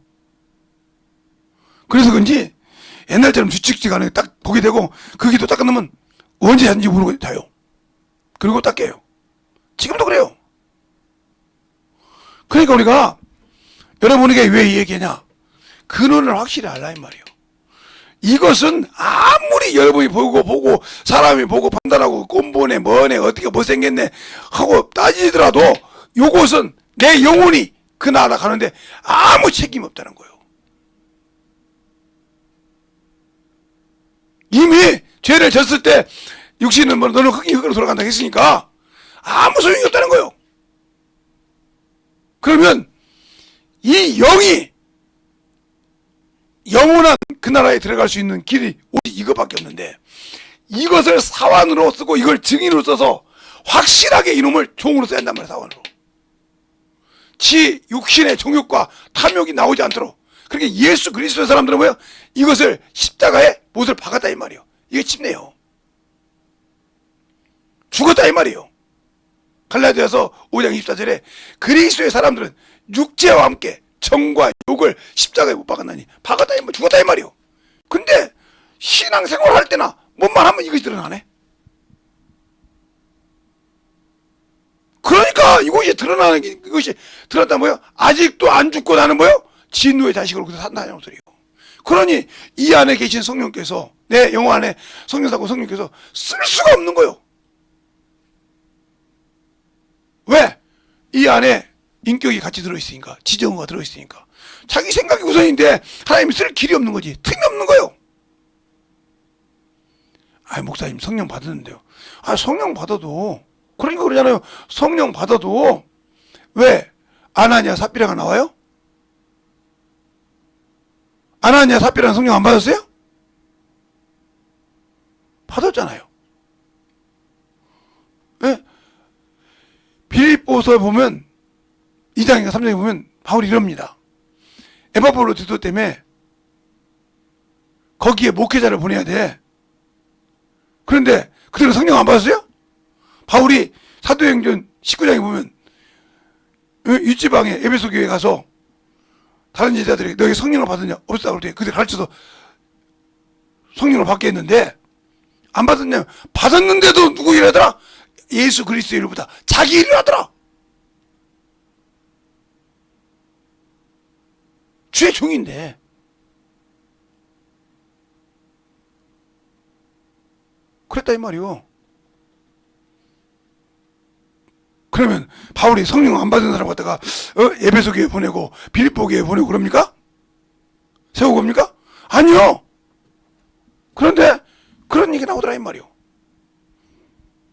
그래서 그런지 옛날처럼 주칙지가 않게 딱 보게 되고 그 기도 딱 끝나면 언제 잤는지 모르고 자요. 그리고 딱 깨요. 지금도 그래요. 그러니까 우리가 여러분에게 왜 이 얘기하냐. 근원을 확실히 알라 이 말이에요. 이것은 아무리 여러분이 보고 사람이 보고 판단하고 꼼보네 뭐네 어떻게 못생겼네 하고 따지더라도 요것은 내 영혼이 그 나라 가는데 아무 책임 없다는 거예요. 이미 죄를 졌을 때 육신은 뭐 너는 흙으로 돌아간다 했으니까 아무 소용이 없다는 거예요. 그러면 이 영이 영원한 그 나라에 들어갈 수 있는 길이 오직 이것밖에 없는데 이것을 사환으로 쓰고 이걸 증인으로 써서 확실하게 이놈을 종으로 써야 한단 말이에요. 사환으로. 지 육신의 정욕과 탐욕이 나오지 않도록. 그러니까 예수 그리스도의 사람들은 뭐예요? 이것을 십자가에 못을 박았다 이 말이에요. 이게 쉽네요. 죽었다 이 말이에요. 갈라디아서 5장 24절에 그리스도의 사람들은 육체와 함께 정과 욕을 십자가에 못 박았나니 박았다 이 말, 죽었다 이 말이에요. 근데 신앙생활 할 때나 뭔만 하면 이것이 드러나네. 그러니까 이것이 드러나는 게 이것이 드러났다 뭐예요? 아직도 안 죽고 나는 뭐예요? 진노의 자식으로 그래서 산다는 소리예요. 그러니 이 안에 계신 성령께서 내 영혼 안에 성령사고 성령께서 쓸 수가 없는 거예요. 왜? 이 안에 인격이 같이 들어있으니까 지정어가 들어있으니까 자기 생각이 우선인데 하나님이 쓸 길이 없는 거지. 틈이 없는 거예요. 목사님 성령 받았는데요. 성령 받아도 그러니까 그러잖아요. 성령 받아도 왜 아나니아 삽비라가 나와요? 아나니아 삽비라는 성령 안 받았어요? 받았잖아요. 왜? 빌립보서에 보면 2장인가 3장에 보면 바울이 이럽니다. 에바브로 디도 때문에 거기에 목회자를 보내야 돼. 그런데 그들은 성령 안 받았어요? 바울이 사도행전 19장에 보면 윗지방에 에베소 교회에 가서 다른 제자들이 너희 성령을 받았냐? 없었다 그럴 때 그들 가르쳐서 성령을 받게 했는데 안 받았냐? 받았는데도 누구 일 하더라? 예수 그리스도의 일보다 자기 일을 하더라. 주의 종인데. 그랬다 이 말이요. 그러면 바울이 성령 안 받은 사람 갖다가 에베소 교회 보내고 빌립보 교회 보내고 그럽니까? 세우고 겁니까? 아니요. 그런데 그런 얘기 나오더라 이 말이요.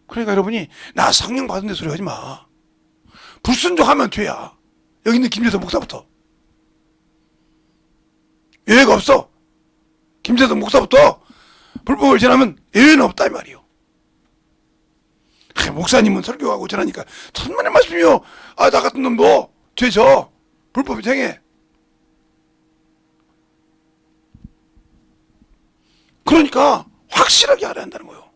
그러니까 여러분이 나 성령 받은 데 소리 하지 마. 불순종하면 죄야. 여기 있는 김재성 목사부터. 예외가 없어. 김재성 목사부터 불법을 전하면 예외는 없다 이 말이요. 목사님은 설교하고 전하니까 천만의 말씀이요. 아, 나 같은 놈도 죄져. 불법이 행해. 그러니까 확실하게 알아야 한다는 거예요.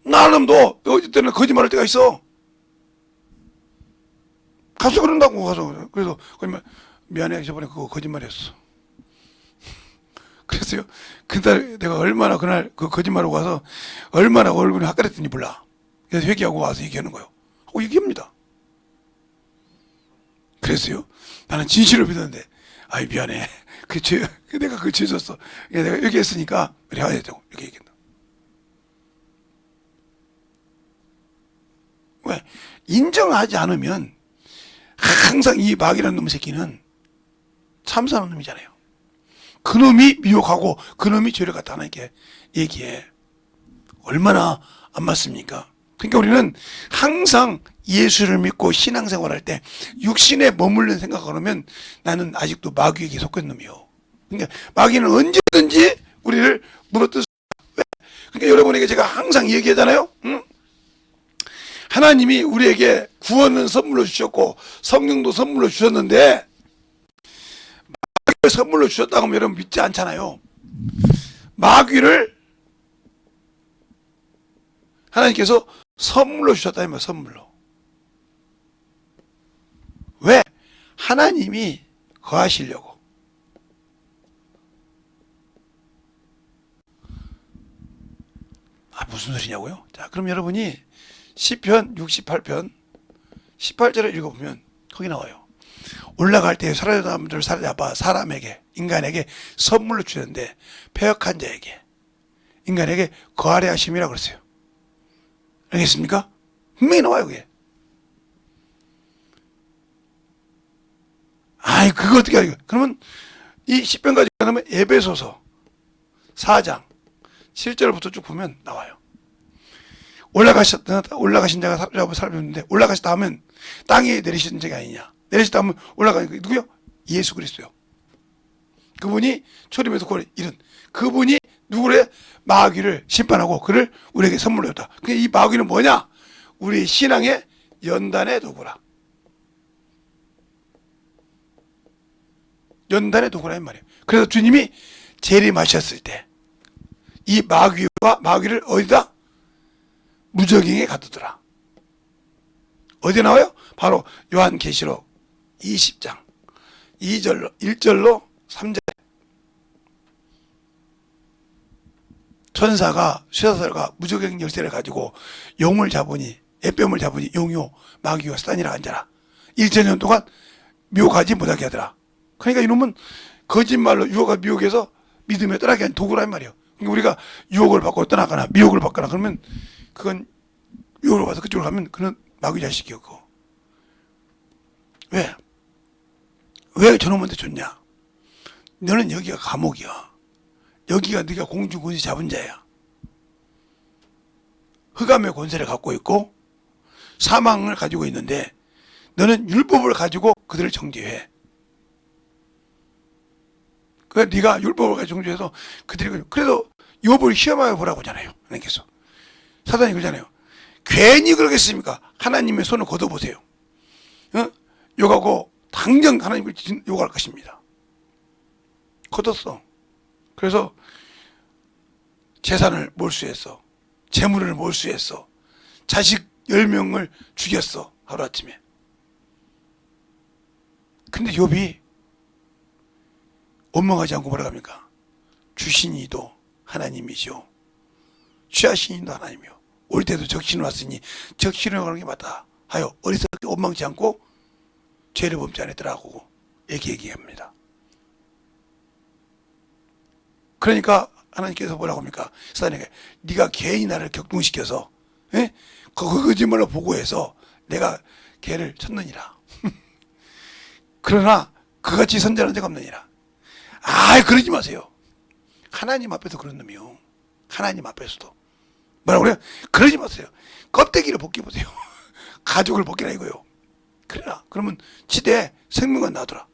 나름도 어디 때는 거짓말할 때가 있어. 가서 그런다고 가서. 그래서 거짓말 미안해 저번에 그거 거짓말이었어. 그랬어요. 그날 내가 얼마나 그날 그 거짓말하고 와서 얼마나 얼굴이 화끈했더니 몰라. 그래서 회개하고 와서 얘기하는 거예요. 하고 얘기합니다. 그랬어요. 나는 진실을 믿었는데 아이 미안해. 내가 그 죄졌어. 내가 얘기했으니까 그래 해야 되고 이렇게 얘기한다. 왜? 인정하지 않으면 항상 이 마귀라는 놈 새끼는 참사하는 놈이잖아요. 그놈이 미혹하고 그놈이 죄를 갖다 하나님께 얘기해. 얼마나 안 맞습니까? 그러니까 우리는 항상 예수를 믿고 신앙생활할 때 육신에 머물는 생각을 하면 나는 아직도 마귀에게 속한 놈이요. 그러니까 마귀는 언제든지 우리를 물어뜯습니다. 왜? 그러니까 여러분에게 제가 항상 얘기하잖아요. 응? 하나님이 우리에게 구원은 선물로 주셨고 성령도 선물로 주셨는데 마귀를 선물로 주셨다고 하면 여러분 믿지 않잖아요. 마귀를 하나님께서 선물로 주셨다면 선물로. 왜? 하나님이 거하시려고. 아, 무슨 소리냐고요? 자, 그럼 여러분이 시편 68편 18절을 읽어보면 거기 나와요. 올라갈 때 사람들을 사로잡아 사람에게 인간에게 선물로 주는데 패역한 자에게 인간에게 거하려 하심이라고 그랬어요. 알겠습니까? 분명히 나와요 그게. 아이 그거 어떻게 알고? 그러면 이 10편까지 가면 에베소서 4장 7절부터 쭉 보면 나와요. 올라가신 자가 사로잡아 사람이었는데 올라가셨다 하면 땅에 내리신 자가 아니냐. 내리셨다 하면 올라가는 게 누구요? 예수 그리스도요. 그분이 초림에서 고래 이른 그분이 누구래? 마귀를 심판하고 그를 우리에게 선물로 줬다. 그러니까 이 마귀는 뭐냐? 우리 신앙의 연단의 도구라. 연단의 도구라 이 말이에요. 그래서 주님이 재림하셨을 때 이 마귀를 어디다? 무적행에 가두더라. 어디 나와요? 바로 요한계시록 20장 1절로 3절. 천사가 쇠사슬과 무적행 열쇠를 가지고 용을 잡으니 애뺨을 잡으니 용요 마귀와 사단이라 앉아라. 1천년 동안 미혹하지 못하게 하더라. 그러니까 이놈은 거짓말로 유혹과 미혹해서 믿음에 떠나게 한 도구란 말이에요. 그러니까 우리가 유혹을 받고 떠나거나 미혹을 받거나 그러면 그건 유혹을 받아서 그쪽으로 가면 그는 마귀 자식이었고. 왜? 왜 저놈한테 줬냐? 너는 여기가 감옥이야. 여기가 네가 공주 권세 잡은 자야. 흑암의 권세를 갖고 있고 사망을 가지고 있는데 너는 율법을 가지고 그들을 정죄해. 그러니까 네가 율법을 가지고 정죄해서 그들이 그래도 욥을 시험하여 보라고 하잖아요. 하나님께서. 사단이 그러잖아요. 괜히 그러겠습니까? 하나님의 손을 걷어보세요. 욕하고 당장 하나님을 욕할 것입니다. 거뒀어. 그래서 재산을 몰수했어. 재물을 몰수했어. 자식 10명을 죽였어. 하루아침에. 근데 욥이 원망하지 않고 뭐라 합니까? 주신 이도 하나님이시오. 취하신 이도 하나님이요. 올 때도 적신을 왔으니 적신을 가는 게 맞다 하여 어리석게 원망치 않고 죄를 범치 않았더라고 이렇게 얘기합니다. 그러니까 하나님께서 뭐라고 합니까? 사단에게 네가 괜히 나를 격동시켜서 그 거짓말로 보고해서 내가 걔를 쳤느니라. 그러나 그같이 선전한 적 없느니라. 그러지 마세요. 하나님 앞에서 그런 놈이요. 하나님 앞에서도 뭐라고 그래요? 그러지 마세요. 껍데기를 벗겨보세요. 가죽을 벗기라 이거요. 그래라. 그러면 지대 생명가 나더라.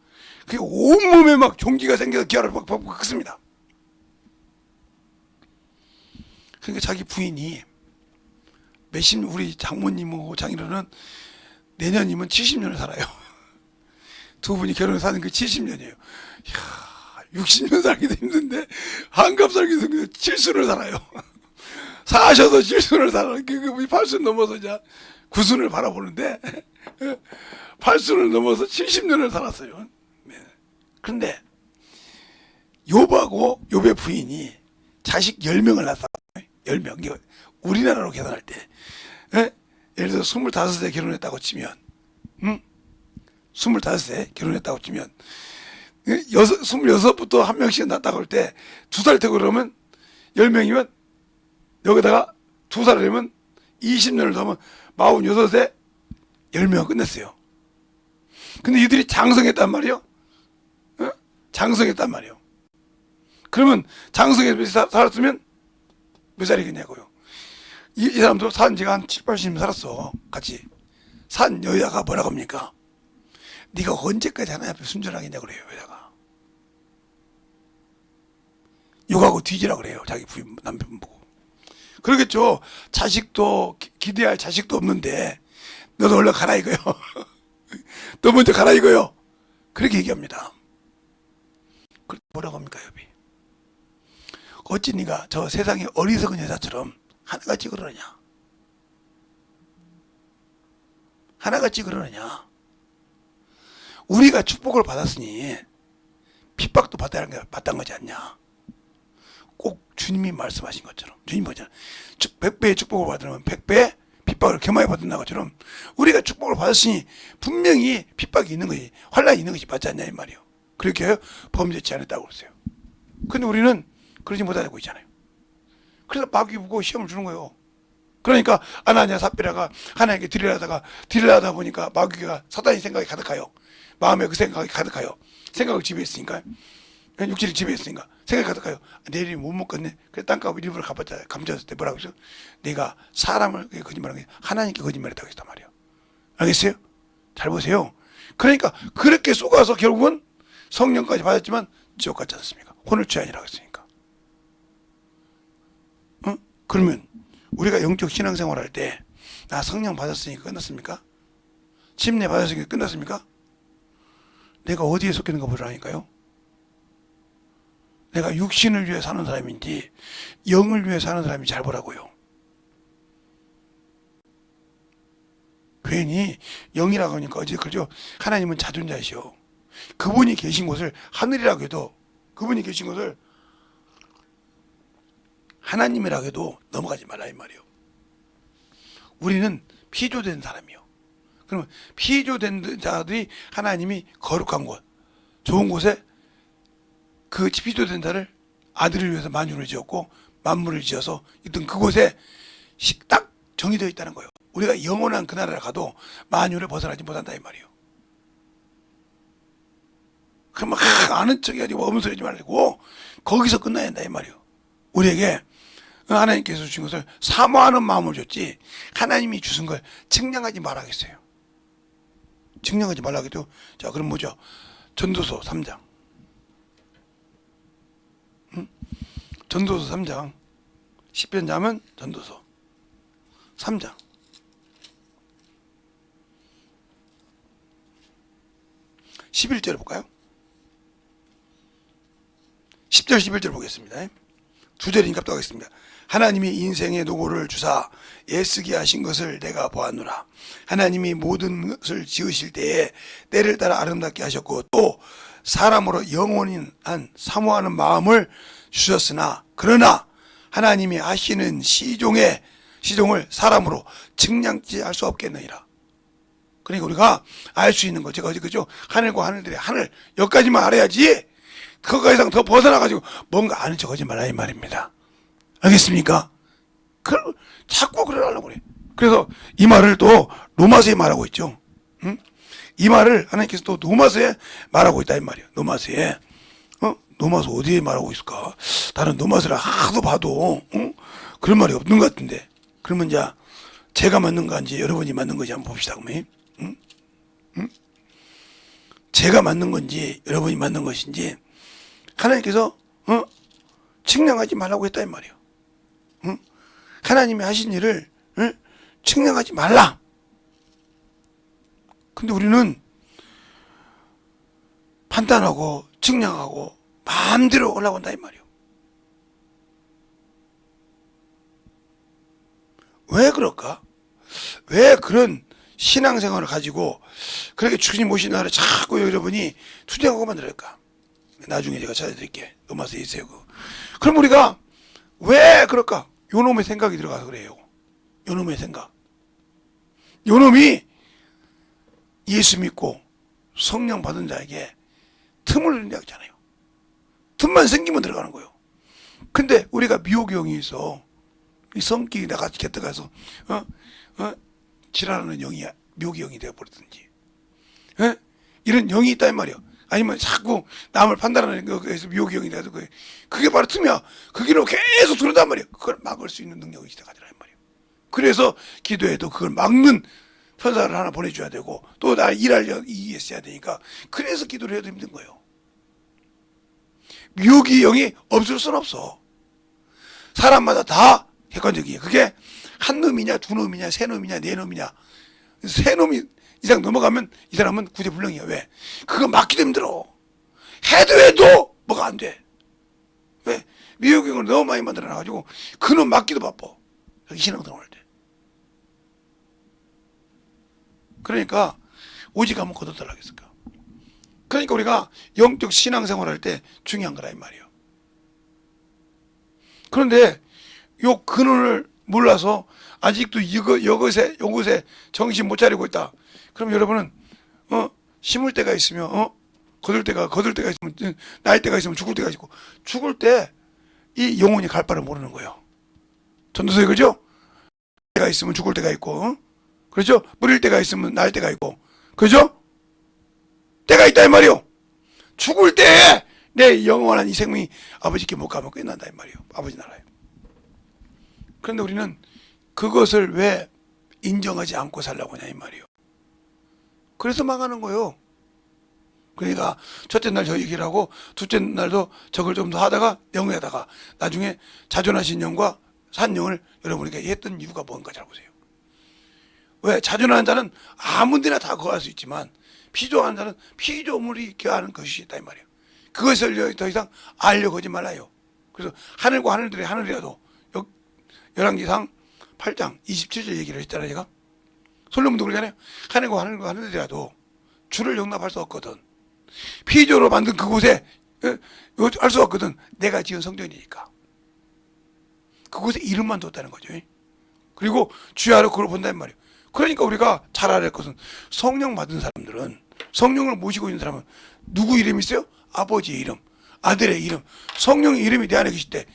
그게 온몸에 막 종기가 생겨서 기아를 막 긁습니다. 그러니까 자기 부인이 우리 장모님하고 장인어른은 내년이면 70년을 살아요. 두 분이 결혼해서 사는 게 70년이에요. 이야, 60년 살기도 힘든데 한갑 살기도 힘든데 7순을 살아요. 사셔서 7순을 살아요. 8순 넘어서 이제 9순을 바라보는데 8순을 넘어서 70년을 살았어요. 네. 그런데 욥하고 욥의 부인이 자식 10명을 낳았어요. 10명. 우리나라로 계산할 때 예를 들어 25세 결혼했다고 치면 25세 결혼했다고 치면 26부터 한 명씩 낳았다고 할 때 2살 되고 그러면 10명이면 여기다가 2살 되면 20년을 더하면 46에 10명 끝냈어요. 근데 이들이 장성했단 말이요. 장성했단 말이요. 그러면 장성해서 살았으면 몇 살이겠냐고요. 이 사람도 산 지가 한 7, 80년 살았어. 같이. 산 여자가 뭐라고 합니까? 네가 언제까지 하나님 앞에 순전하겠냐 그래요. 여자가. 욕하고 뒤지라 그래요. 자기 부인 남편 보고. 그러겠죠. 자식도 기대할 자식도 없는데 너도 얼른 가라 이거요. 너 먼저 가라 이거요. 그렇게 얘기합니다. 뭐라고 합니까 욥이? 어찌 네가 저 세상의 어리석은 여자처럼 하나같이 그러느냐? 하나같이 그러느냐? 우리가 축복을 받았으니 핍박도 받은 거지 않냐? 꼭 주님이 말씀하신 것처럼 주님 뭐잖아. 100배의 축복을 받으면 100배의 핍박을 겸하여 받는다 것처럼 우리가 축복을 받았으니 분명히 핍박이 있는 것이 환난이 있는 것이 맞지 않냐 이 말이요. 그렇게 범죄치 않았다고 그랬어요. 근데 우리는 그러지 못하고 있잖아요. 그래서 마귀 보고 시험을 주는 거예요. 그러니까 아나니아 삽비라가 하나님께 드리려다 보니까 마귀가 사단의 생각이 가득하여 마음에 그 생각이 가득하여 생각을 지배했으니까 육체를 지배했으니까 생각이 가득하여 내일이 못 먹겠네. 그래서 땅값을 일부러 감췄을 때 뭐라고 했어? 내가 사람을 거짓말한 게 하나님께 거짓말했다고 했단 말이에요. 알겠어요? 잘 보세요. 그러니까 그렇게 속아서 결국은 성령까지 받았지만 지옥 같지 않습니까? 혼을 취하니라고 했으니까. 그러면 우리가 영적 신앙생활 할 때 나 성령 받았으니까 끝났습니까? 침례 받았으니까 끝났습니까? 내가 어디에 속했는가 보라니까요. 내가 육신을 위해 사는 사람인지 영을 위해 사는 사람인지 잘 보라고요. 괜히 영이라고 하니까 어제 그러죠. 하나님은 자존자이시오. 그분이 계신 곳을 하늘이라고 해도 그분이 계신 곳을 하나님이라고 해도 넘어가지 말라 이 말이에요. 우리는 피조된 사람이요. 그러면 피조된 자들이 하나님이 거룩한 곳, 좋은 곳에 그 피조된 자를 아들을 위해서 만유를 지었고 만물을 지어서 있던 그곳에 딱 정의되어 있다는 거예요. 우리가 영원한 그 나라를 가도 만유를 벗어나지 못한다 이 말이에요. 그럼 막 아는 척이 아니고 엄소리지 말고 거기서 끝나야 한다 이 말이에요. 우리에게 하나님께서 주신 것을 사모하는 마음을 줬지 하나님이 주신 걸 측량하지 말라겠어요. 측량하지 말라겠죠. 자 그럼 뭐죠? 전도서 3장. 전도서 3장. 시편자면 전도서 3장. 11절 볼까요? 10절 11절 보겠습니다. 두 절이니까 또 하겠습니다. 하나님이 인생의 노고를 주사 애쓰게 하신 것을 내가 보았노라. 하나님이 모든 것을 지으실 때에 때를 따라 아름답게 하셨고 또 사람으로 영원한 사모하는 마음을 주셨으나 그러나 하나님이 하시는 시종을 사람으로 측량지 할 수 없겠느니라. 그러니까 우리가 알 수 있는 거 제가 어제 그죠? 하늘과 하늘들의 하늘 여기까지만 알아야지 그거 이상 더 벗어나가지고 뭔가 아는 척 하지 말라 이 말입니다. 알겠습니까? 자꾸 그러려고 그래. 그래서 이 말을 또 로마서에 말하고 있죠. 응? 이 말을 하나님께서 또 로마서에 말하고 있다 이 말이에요. 로마서에. 로마서 어디에 말하고 있을까? 다른 로마서를 하도 봐도 그런 말이 없는 것 같은데. 그러면 이제 제가 맞는 건지 여러분이 맞는 건지 한번 봅시다. 그러면. 제가 맞는 건지 여러분이 맞는 것인지 하나님께서 측량하지 말라고 했다 이 말이에요. 하나님이 하신 일을 측량하지 말라. 근데 우리는 판단하고 측량하고 마음대로 올라온다 이 말이에요. 왜 그럴까? 왜 그런 신앙생활을 가지고 그렇게 주님 오신 날에 자꾸 여러분이 투쟁하고 만들까? 나중에 제가 찾아드릴게. 로마서에 있어요. 그럼 우리가 왜 그럴까? 요놈의 생각이 들어가서 그래요. 요놈의 생각. 요놈이 예수 믿고 성령 받은 자에게 틈을 준다잖아요. 틈만 생기면 들어가는 거예요. 근데 우리가 미혹의 영이 있어. 이 성격이 나같이 곁들어가서 지랄하는 영이 미혹의 영이 되어버리든지 이런 영이 있다 이 말이에요. 아니면 자꾸 남을 판단하는 거에서 미혹의 영이 돼서 그게 바로 틈이야. 그 길로 계속 들어온단 말이에요. 그걸 막을 수 있는 능력이 있다 가지라 이 말이에요. 그래서 기도에도 그걸 막는 천사를 하나 보내줘야 되고 또 나 일할 일이 있어야 되니까 그래서 기도를 해도 힘든 거예요. 미혹의 영이 없을 수는 없어. 사람마다 다 객관적이에요. 그게 한 놈이냐 두 놈이냐 세 놈이냐 네 놈이냐 세 놈이 이상 넘어가면 이 사람은 구제불능이야. 왜? 그거 막기도 힘들어. 해도 뭐가 안 돼. 왜? 미혹의 영을 너무 많이 만들어놔가지고 그놈 막기도 바빠. 여기 신앙생활 할 때. 그러니까 오직 한번 거둬달라고 했을까. 그러니까 우리가 영적 신앙생활 할 때 중요한 거라 이 말이에요. 그런데 요 근원을 몰라서 아직도 이것에 정신 못 차리고 있다. 그럼 여러분은 심을 때가 있으면 거둘 때가 있으면 날 때가 있으면 죽을 때가 있고 죽을 때 이 영혼이 갈 바를 모르는 거예요. 전도서에 그죠? 때가 있으면 죽을 때가 있고 그렇죠? 뿌릴 때가 있으면 날 때가 있고 그죠? 때가 있다 이 말이요. 죽을 때 내 영원한 이 생명이 아버지께 못 가면 끝난다 이 말이요. 아버지 나라에. 그런데 우리는 그것을 왜 인정하지 않고 살라고 하냐 이 말이요. 그래서 망하는 거예요. 그러니까 첫째 날 저 얘기를 하고 둘째 날도 저걸 좀 더 하다가 영에다가 나중에 자존하신 영과 산 영을 여러분에게 했던 이유가 뭔가 잘 보세요. 왜? 자존하는 자는 아무 데나 다 거할 수 있지만 피조하는 자는 피조물이 거하는 것이 있다 이 말이에요. 그것을 더 이상 알려고 하지 말아요. 그래서 하늘과 하늘들의 하늘이라도 열왕기상 8장 27절 얘기를 했잖아요. 제가 솔로몬도 그러잖아요. 하늘과 하늘들이라도 주를 용납할 수 없거든. 피조로 만든 그곳에 알 수 없거든. 내가 지은 성전이니까. 그곳에 이름만 뒀다는 거죠. 그리고 주야로 그걸 본다는 말이에요. 그러니까 우리가 잘 알아야 할 것은 성령 받은 사람들은 성령을 모시고 있는 사람은 누구 이름이 있어요? 아버지의 이름, 아들의 이름, 성령의 이름이 내 안에 계실 때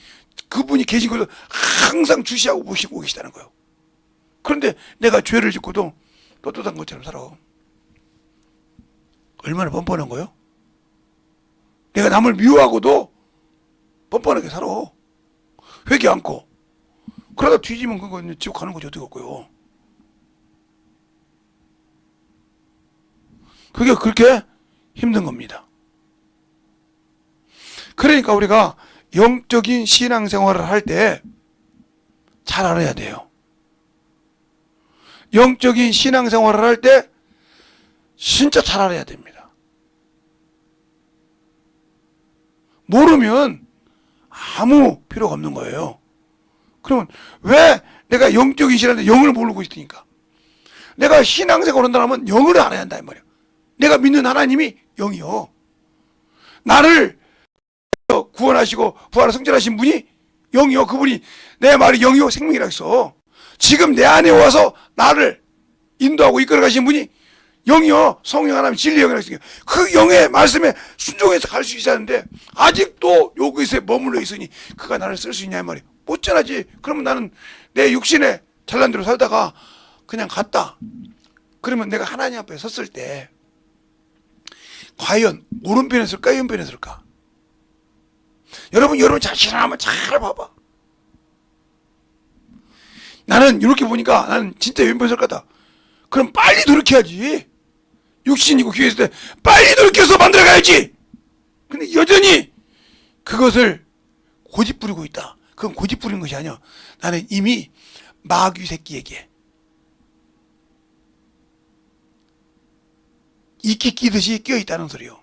그분이 계신 것을 항상 주시하고 모시고 계시다는 거예요. 그런데 내가 죄를 짓고도 떳떳한 것처럼 살아. 얼마나 뻔뻔한 거예요? 내가 남을 미워하고도 뻔뻔하게 살아. 회개 않고. 그러다 뒤지면 그건 지옥 가는 거지 어떻게 할거요. 그게 그렇게 힘든 겁니다. 그러니까 우리가 영적인 신앙생활을 할 때 잘 알아야 돼요. 영적인 신앙생활을 할 때 진짜 잘 알아야 됩니다. 모르면 아무 필요가 없는 거예요. 그러면 왜 내가 영적인 신앙인데 영을 모르고 있으니까? 내가 신앙생활을 한다면 영을 알아야 한다 이 말이야. 내가 믿는 하나님이 영이요. 나를 구원하시고 부활 성전하신 분이 영이요. 그분이 내 말이 영이요 생명이라 했어. 지금 내 안에 와서 나를 인도하고 이끌어 가신 분이 영이요 성령 하나님 진리 영이라 했으니까 그 영의 말씀에 순종해서 갈 수 있어야 하는데 아직도 여기서 머물러 있으니 그가 나를 쓸 수 있냐 이 말이야. 못 전하지. 그러면 나는 내 육신에 잘난 대로 살다가 그냥 갔다. 그러면 내가 하나님 앞에 섰을 때 과연 오른편에 설까 왼편에 설까? 여러분 자신을 한번 잘 봐봐. 나는 이렇게 보니까 나는 진짜 왼편 설 거다. 그럼 빨리 돌이켜야지. 육신이고 귀에 있을 때 빨리 돌이켜서 만들어가야지. 근데 여전히 그것을 고집 부리고 있다. 그건 고집 부리는 것이 아니야. 나는 이미 마귀 새끼에게 이끼 끼듯이 끼어 있다는 소리요.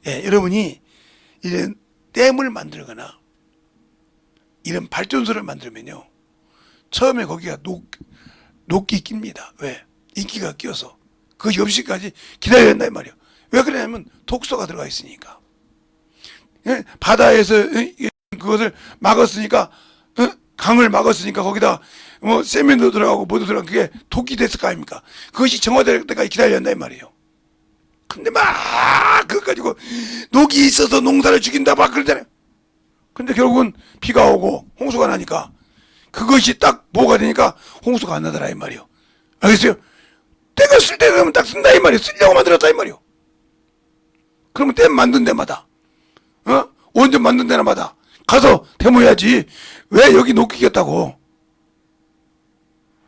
예, 여러분이 이런 댐을 만들거나 이런 발전소를 만들면요, 처음에 거기가 녹기 낍니다. 왜? 이끼가 끼어서 그 없이까지 기다려야 된다 이 말이야. 왜 그러냐면 독소가 들어가 있으니까. 예? 바다에서 그것을 막았으니까, 강을 막았으니까 거기다 뭐 세면도 들어가고 뭐도 들어가고 그게 독이 됐을 거 아닙니까? 그것이 정화될 때까지 기다려야 한다 이 말이에요. 근데 막 그거 가지고 녹이 있어서 농사를 죽인다 막 그러잖아요. 근데 결국은 비가 오고 홍수가 나니까 그것이 딱 뭐가 되니까 홍수가 안 나더라 이 말이요. 알겠어요? 때가 쓸 때 되면 딱 쓴다 이 말이요. 쓰려고 만들었다 이 말이요. 그러면 댐 만든 데마다 원전 만든 데마다 가서 데모해야지. 왜 여기 녹이 꼈다고?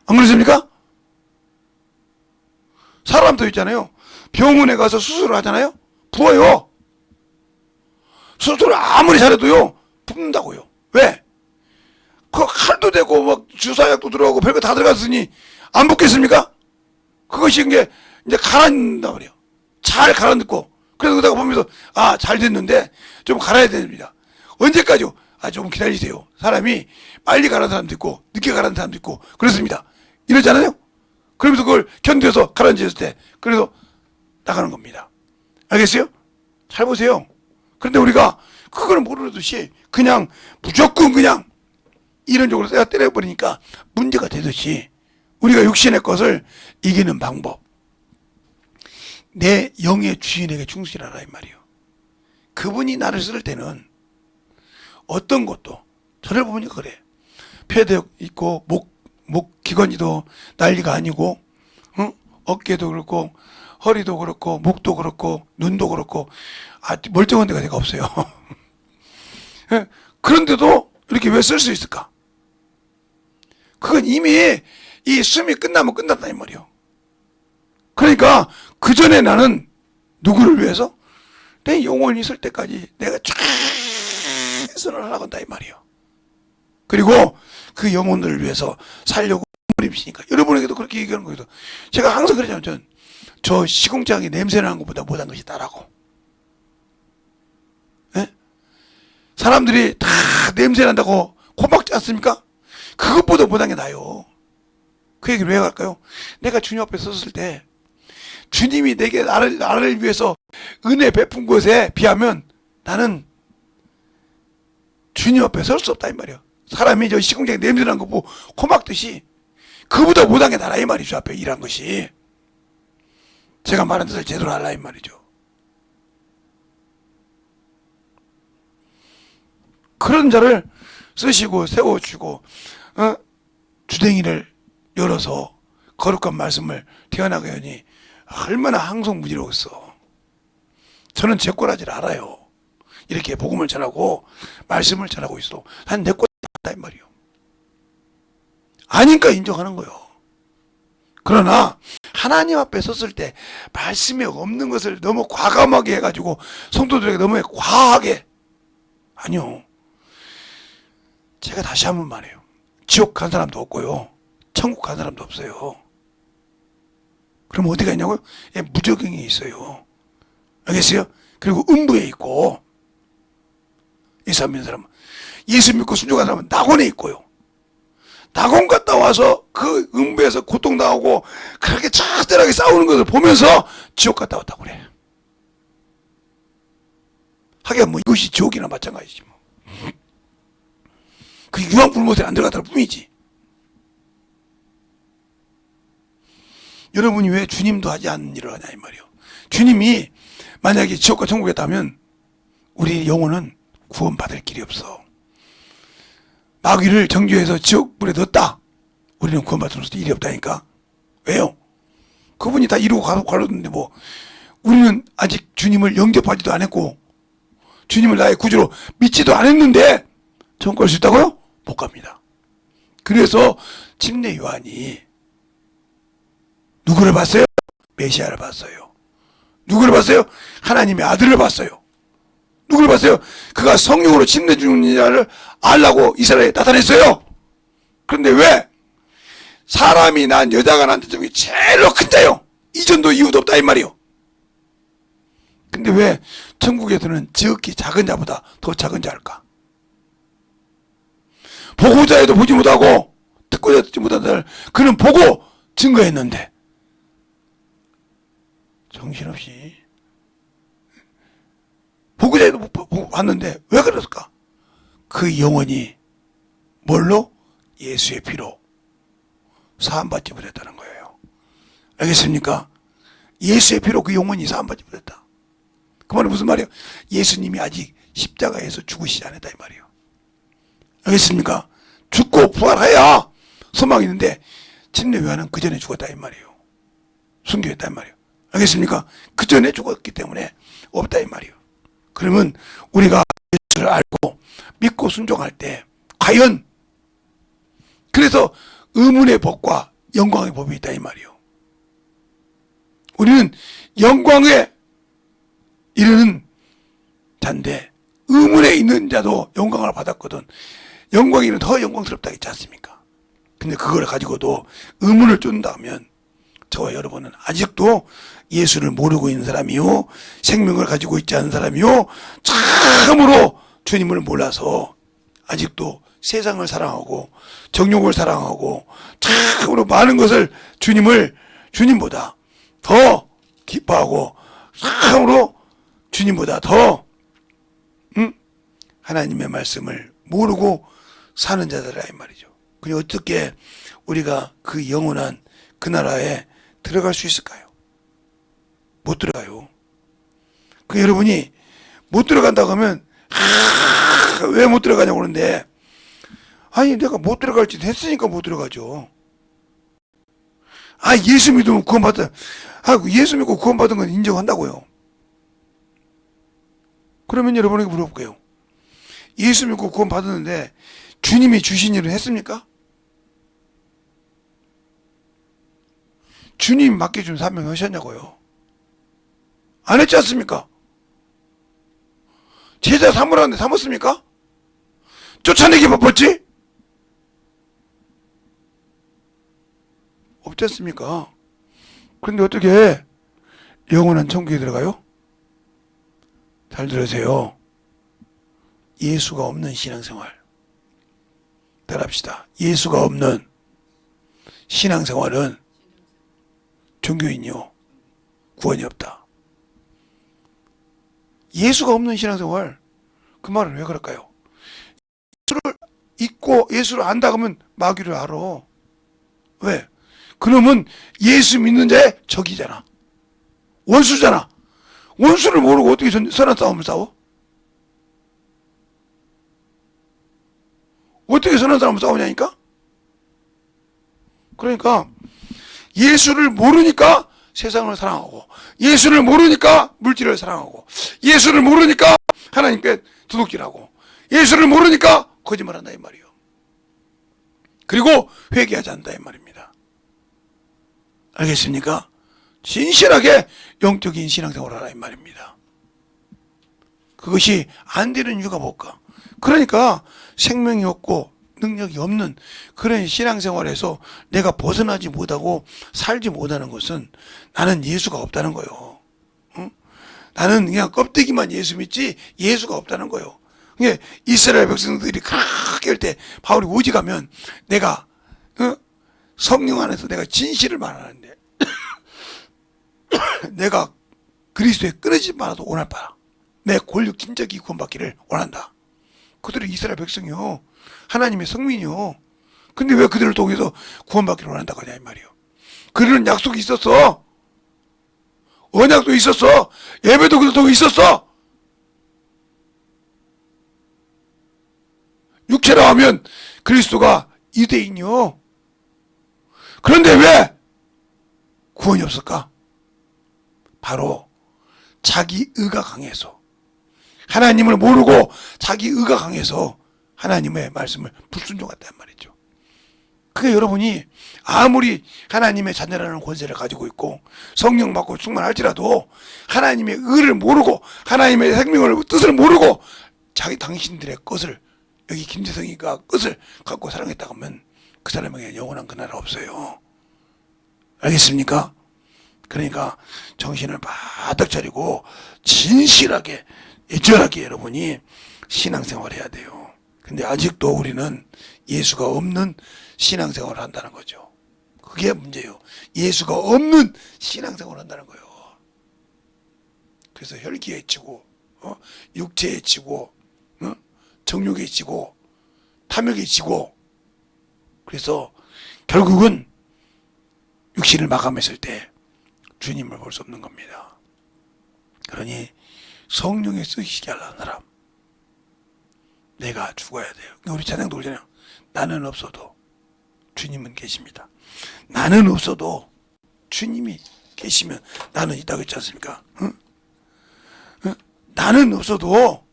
안 그렇습니까? 사람도 있잖아요. 병원에 가서 수술을 하잖아요. 부어요. 수술을 아무리 잘해도요 붓는다고요. 왜? 그 칼도 되고 막 주사약도 들어가고 별거 다 들어갔으니 안 붓겠습니까? 그것이 이제 가라앉는다 말이에요. 잘 가라앉고. 그래서 그러다가 보면서 잘 됐는데 좀 갈아야 됩니다. 언제까지요? 좀 기다리세요. 사람이 빨리 가라앉는 사람도 있고 늦게 가라앉는 사람도 있고 그렇습니다. 이러잖아요. 그러면서 그걸 견뎌서 가라앉았을 때 그래서 나가는 겁니다. 알겠어요? 잘 보세요. 그런데 우리가 그걸 모르듯이 그냥 무조건 그냥 이론적으로 때려버리니까 문제가 되듯이 우리가 육신의 것을 이기는 방법, 내 영의 주인에게 충실하라 이 말이에요. 그분이 나를 쓸 때는 어떤 것도 저를 보니까 그래. 폐도 있고 목 기관지도 난리가 아니고 어깨도 그렇고 허리도 그렇고 목도 그렇고 눈도 그렇고 멀쩡한 데가 내가 없어요. 그런데도 이렇게 왜 쓸 수 있을까? 그건 이미 이 숨이 끝나면 끝났다 이 말이요. 그러니까 그 전에 나는 누구를 위해서? 내 영혼이 있을 때까지 내가 최선을 하려고 한다 이 말이요. 그리고 그 영혼들을 위해서 살려고 힘입시니까 여러분에게도 그렇게 얘기하는 거예요. 제가 항상 그러잖아요. 저 시궁창이 냄새 나는 것보다 못한 것이 나라고. 예? 사람들이 다 냄새 난다고 고막지 않습니까? 그것보다 못한 게 나요. 그 얘기를 왜 할까요? 내가 주님 앞에 섰을 때 주님이 내게 나를 위해서 은혜 베푼 것에 비하면 나는 주님 앞에 설 수 없다 이 말이야. 사람이 저 시궁창에 냄새 나는 거 보고 고막듯이 그보다 못한 게 나라 이 말이죠. 앞에 일한 것이. 제가 말한 뜻을 제대로 알라 이 말이죠. 그런 자를 쓰시고 세워주고 주댕이를 열어서 거룩한 말씀을 태어나게 하니 얼마나 항성무지로웠어. 저는 제 꼴하지를 알아요. 이렇게 복음을 전하고 말씀을 전하고 있어. 난 내 꼴 이 말이요. 아니까 인정하는 거요. 그러나 하나님 앞에 섰을 때 말씀이 없는 것을 너무 과감하게 해가지고 성도들에게 너무 과하게, 아니요. 제가 다시 한번 말해요. 지옥 간 사람도 없고요. 천국 간 사람도 없어요. 그럼 어디가 있냐고요? 무저경에 있어요. 알겠어요? 그리고 음부에 있고 예수 안 믿는 사람은. 예수 믿고 순종하는 사람은 낙원에 있고요. 낙원 갔다 와서 그 음부에서 고통당하고 그렇게 차들하게 싸우는 것을 보면서 지옥 갔다 왔다고 그래. 하긴 뭐 이것이 지옥이나 마찬가지지 뭐. 그 유황불못에 안 들어갔다는 뿐이지. 여러분이 왜 주님도 하지 않는 일을 하냐 이 말이요. 주님이 만약에 지옥과 천국에 있다면 우리 영혼은 구원받을 길이 없어. 마귀를 정죄해서 지옥불에 넣었다. 우리는 구원받을 수 일이 없다니까. 왜요? 그분이 다 이루고 가셨는데 뭐 우리는 아직 주님을 영접하지도 않았고 주님을 나의 구주로 믿지도 않았는데 천국 갈 수 있다고요? 못 갑니다. 그래서 침례 요한이 누구를 봤어요? 메시아를 봤어요. 누구를 봤어요? 하나님의 아들을 봤어요. 누구를 봤어요? 그가 성령으로 침례 주는 자를 알라고 이스라엘에 나타냈어요. 그런데 왜? 사람이 난 여자가 난 중에 제일로 큰 자요. 이전도 이후도 없다 이 말이요. 근데 왜 천국에서는 지극히 작은 자보다 더 작은 자일까? 보고자에도 보지 못하고 듣고자 듣지 못한 자를 그는 보고 증거했는데 정신없이 보고자에도 보고 봤는데 왜 그랬을까? 그 영혼이 뭘로? 예수의 피로 사함받지 못했다는 거예요. 알겠습니까? 예수의 피로 그 영혼이 사함받지 못했다. 그 말은 무슨 말이에요? 예수님이 아직 십자가에서 죽으시지 않았다 이 말이에요. 알겠습니까? 죽고 부활해야 소망이 있는데 침례 요한은 그 전에 죽었다 이 말이에요. 순교했다 이 말이에요. 알겠습니까? 그 전에 죽었기 때문에 없다 이 말이에요. 그러면 우리가 예수를 알고 믿고 순종할 때 과연 그래서 의문의 법과 영광의 법이 있다 이 말이에요. 우리는 영광에 이르는 자인데 의문에 있는 자도 영광을 받았거든. 영광이 있는 더 영광스럽다 했지 않습니까? 근데 그걸 가지고도 의문을 쫓는다면 저와 여러분은 아직도 예수를 모르고 있는 사람이요, 생명을 가지고 있지 않은 사람이요, 참으로 주님을 몰라서 아직도 세상을 사랑하고 정욕을 사랑하고 참으로 많은 것을 주님보다 더 기뻐하고 참으로 주님보다 더 하나님의 말씀을 모르고 사는 자들이라 이 말이죠. 그리고 어떻게 우리가 그 영원한 그 나라에 들어갈 수 있을까요? 못 들어가요. 그 여러분이 못 들어간다고 하면 왜 못 들어가냐고 그러는데 아니 내가 못 들어갈 짓 했으니까 못 들어가죠. 아 예수 믿으면 구원받아. 예수 믿고 구원받은 건 인정한다고요. 그러면 여러분에게 물어볼게요. 예수 믿고 구원받았는데 주님이 주신 일을 했습니까? 주님 맡겨준 사명 하셨냐고요? 안 했지 않습니까? 제자 삼으라는데 삼았습니까? 쫓아내기 바빴지? 없지 않습니까? 그런데 어떻게 영원한 천국에 들어가요? 잘 들으세요. 예수가 없는 신앙생활. 따라합시다. 예수가 없는 신앙생활은 종교인이요, 구원이 없다. 예수가 없는 신앙생활, 그 말은 왜 그럴까요? 예수를 잊고 예수를 안다 그러면 마귀를 알아. 왜? 그놈은 예수 믿는 자의 적이잖아. 원수잖아. 원수를 모르고 어떻게 선한 싸움을 싸워? 어떻게 선한 싸움을 싸우냐니까? 그러니까 예수를 모르니까 세상을 사랑하고, 예수를 모르니까 물질을 사랑하고, 예수를 모르니까 하나님께 도둑질하고, 예수를 모르니까 거짓말한다 이 말이에요. 그리고 회개하지 않는다 이 말입니다. 알겠습니까? 진실하게 영적인 신앙생활을 하라 이 말입니다. 그것이 안 되는 이유가 뭘까? 그러니까 생명이 없고 능력이 없는 그런 신앙생활에서 내가 벗어나지 못하고 살지 못하는 것은 나는 예수가 없다는 거예요. 응? 나는 그냥 껍데기만 예수 믿지 예수가 없다는 거예요. 이게 이스라엘 백성들이 그렇게 할 때 바울이 오직하면 내가 성령 안에서 내가 진실을 말하는데 내가 그리스도에 끊어지지 말아도 원할 바라. 내 권력 진적이 구원받기를 원한다. 그들은 이스라엘 백성이요, 하나님의 성민이요. 근데 왜 그들을 통해서 구원받기를 원한다고 하냐 이 말이요. 그들은 약속이 있었어. 언약도 있었어. 예배도 그들 통해 있었어. 육체로 하면 그리스도가 유대인이요. 그런데 왜 구원이 없을까? 바로 자기 의가 강해서, 하나님을 모르고 자기 의가 강해서 하나님의 말씀을 불순종했단 말이죠. 그게 여러분이 아무리 하나님의 자녀라는 권세를 가지고 있고 성령 받고 충만할지라도 하나님의 의를 모르고 하나님의 생명을 뜻을 모르고 당신들의 것을, 여기 김재성이가 것을 갖고 사랑했다고 하면 그 사람에게 영원한 그 나라 없어요. 알겠습니까? 그러니까 정신을 바짝 차리고 진실하게 애절하게 여러분이 신앙생활을 해야 돼요. 근데 아직도 우리는 예수가 없는 신앙생활을 한다는 거죠. 그게 문제예요. 예수가 없는 신앙생활을 한다는 거예요. 그래서 혈기에 치고 육체에 치고 정욕에 치고 탐욕에 치고, 그래서 결국은 육신을 마감했을 때 주님을 볼 수 없는 겁니다. 그러니 성령에 쓰시게 하려는 사람, 내가 죽어야 돼요. 우리 찬양도 올잖아요. 나는 없어도 주님은 계십니다. 나는 없어도 주님이 계시면 나는 있다고 했지 않습니까? 응? 응? 나는 없어도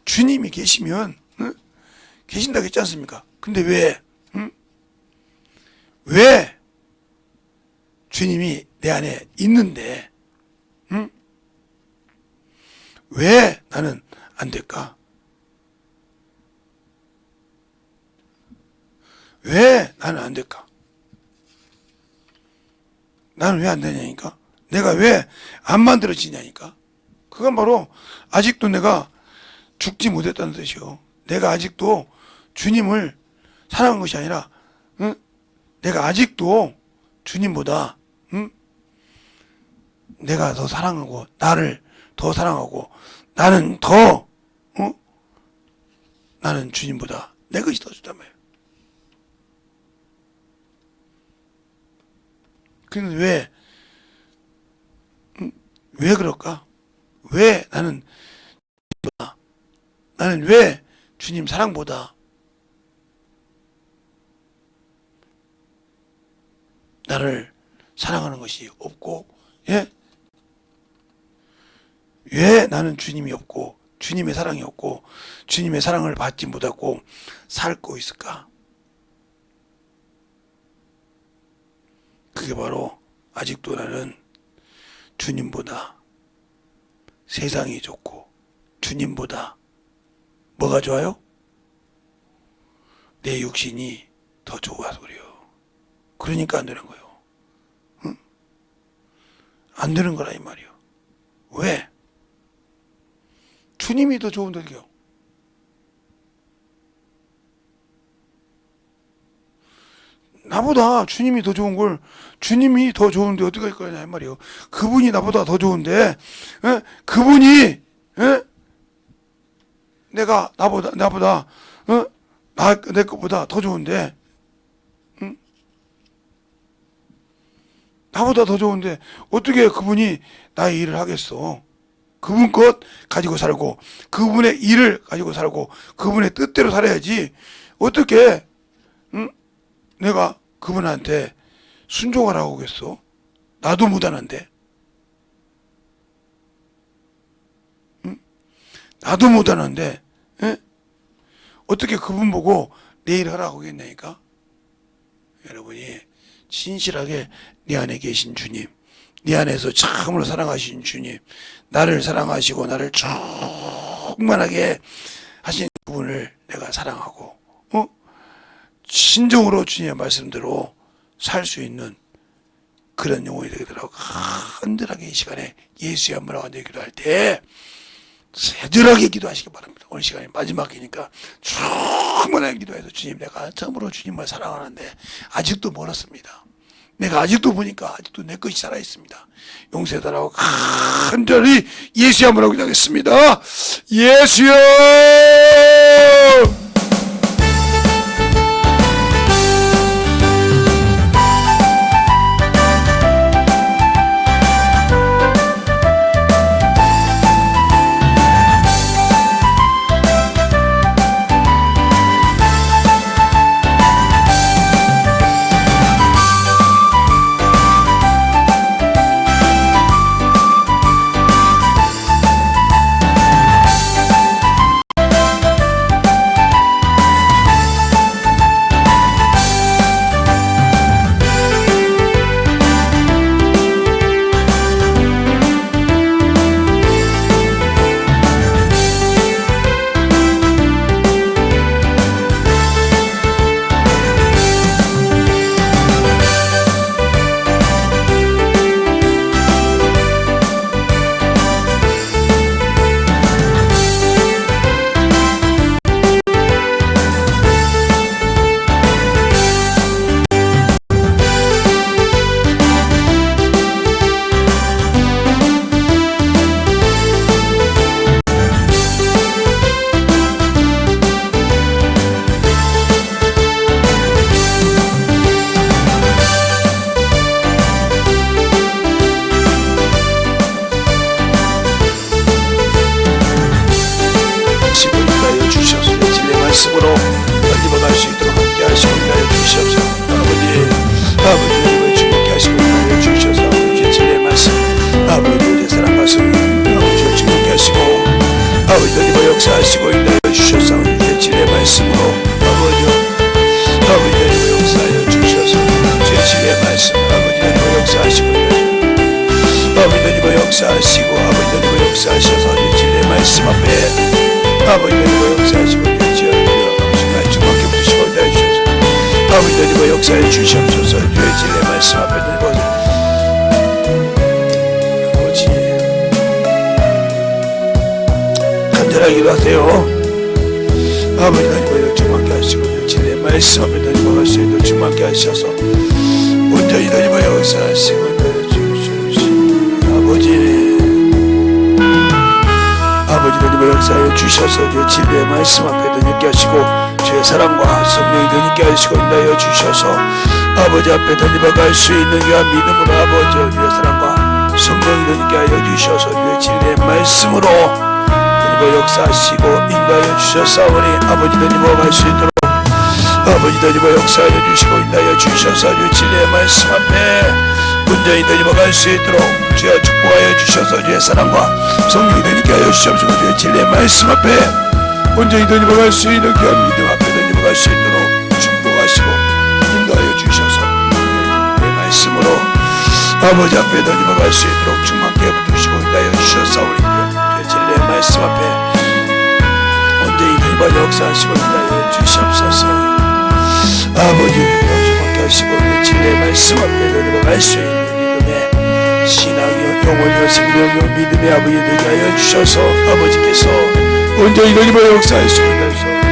주님이 계시면 계신다고 했지 않습니까? 근데 왜? 왜 주님이 내 안에 있는데 왜 나는 안 될까? 왜 나는 안 될까? 나는 왜 안 되냐니까? 내가 왜 안 만들어지냐니까? 그건 바로 아직도 내가 죽지 못했다는 뜻이요. 내가 아직도 주님을 사랑한 것이 아니라 내가 아직도 주님보다 내가 더 사랑하고 나를 더 사랑하고 나는 더 나는 주님보다 내 것이 더 좋단 말이에요. 그런데 왜 그럴까? 왜 나는 왜 주님 사랑보다 나를 사랑하는 것이 없고, 예? 왜 나는 주님이 없고 주님의 사랑이 없고 주님의 사랑을 받지 못하고 살고 있을까? 그게 바로 아직도 나는 주님보다 세상이 좋고 주님보다 뭐가 좋아요? 내 육신이 더 좋아서 그래요. 그러니까 안 되는 거예요. 응? 안 되는 거라 이 말이요. 왜? 주님이 더 좋은데 어떡해요? 나보다 주님이 더 좋은 걸, 주님이 더 좋은데 어떻게 할 거냐 이 말이요. 그분이 나보다 더 좋은데, 그분이 나보다 내 것보다 더 좋은데, 나보다 더 좋은데 어떻게 그분이 나의 일을 하겠어? 그분 것 가지고 살고 그분의 일을 가지고 살고 그분의 뜻대로 살아야지. 어떻게 내가 그분한테 순종하라고 하겠어? 나도 못하는데. 나도 못하는데 어떻게 그분 보고 내 일 하라고 하겠냐니까. 여러분이 진실하게 내 안에 계신 주님, 내 안에서 참으로 사랑하신 주님, 나를 사랑하시고 나를 충만하게 하신 그분을 내가 사랑하고 진정으로 주님의 말씀대로 살 수 있는 그런 영혼이 되도록 간절하게 이 시간에 예수의 한번 완전히 기도할 때 세절하게 기도하시기 바랍니다. 오늘 시간이 마지막이니까 충분하게 기도해서 주님, 내가 처음으로 주님을 사랑하는데 아직도 멀었습니다. 내가 아직도 보니까 아직도 내 것이 살아있습니다. 용서해달라고 간절히 예수의 한번 하고 기도하겠습니다. 예수여! 말씀으로 던져갈 수 있도록 함께 하시고 인하여 주시옵소서. 아버지 주님께 하시고 인하여 주셔서 아버지 진리의 말씀 아버지 내 사랑과 성령 아버지 주님께 하시고 아버지 던지고 역사하시고 인하여 주셔서 아버지 진리의 말씀으로 아버지 던지고 역사하여 주셔서 제 진리의 말씀 아버지 던지고 역사하시고 아버지 던지고 역사하시고 아버지 던지고 역사하셔서 제 진리의 말씀 앞에 아버지 던지고 역사하시고 주님께 부르시고 인도해 주셔서 아버지 던지고 역사해 주시옵소서. 주의 진리의 말씀 앞에 던지고 아버지 간절하게 기도하세요. 아버지 던지고 주님께 하시고 진리의 말씀 앞에 던지고 갈 수 있도록 주님께 하셔서 온전히 던지고 역사하시고 인도해 주시옵소서. 아버지 던지고 역사해 주셔서 주의 진리의 말씀 앞에 던지게 하시고 주의 사랑과 성령이 던지게 하시고 인도하여 주셔서 아버지 앞에 던지고 갈 수 있는 그 믿음으로 아버지 주의 사랑과 성령이 던지게 하여 주셔서 주의 진리의 말씀으로 던지고 역사하시고 인도하여 주셨사오니 아버지 던지고 갈 수 있도록 아버지 던지고 역사하여 주시고 인도하여 주셔서 주의 진리의 말씀 앞에 온전히 던지고 갈 수 있도록 주여 축복하여 주셔서 주의 사랑과 성령이 던지게 하여 주시옵소서. 주의 진리의 말씀 앞에 온전히 던지고 갈 수 있는 그 믿음 앞에 던지고 갈 수 있도록 축복하시고 인도하여 주셔서 내 말씀으로 아버지 앞에 던지고 갈 수 있도록 충만케 붙드시고 인도하여 주셨사오니 주의 진리의 말씀 앞에 온전히 던지고 역사하시고 인도하여 주시옵소서. 아버지 충만케 하시고 주의 진리의 말씀 앞에 던지고 갈 수 있는 믿음의 신앙이요 영혼이요 생명이요 믿음의 아버지 되게 하여 주셔서 아버지께서 온전히 던지고 역사하시고 인도하여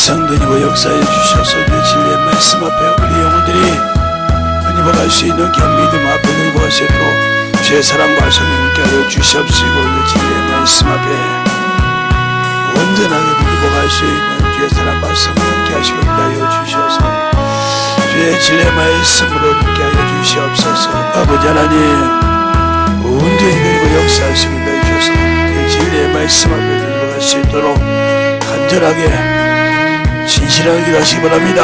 성도님과 역사해 주셔서 주의 진리의 말씀 앞에 우리 영혼들이 드니버갈 수 있는 견미듬 앞에 드니버갈 수 있도록 주의 사랑과 성령께 하여 주시옵시고 주의 진리의 말씀 앞에 온전하게 드니버갈 수 있는 주의 사랑과 성령께 하시고 인도하여 주셔서 주의 진리의 말씀으로 함께 하여 주시옵소서. 아버지 하나님 온전히 드리고 역사하시고 인도하여 주셔서 주의 진리의 말씀 앞에 드니버갈 수 있도록 간절하게 진실하게 기도하시기 바랍니다.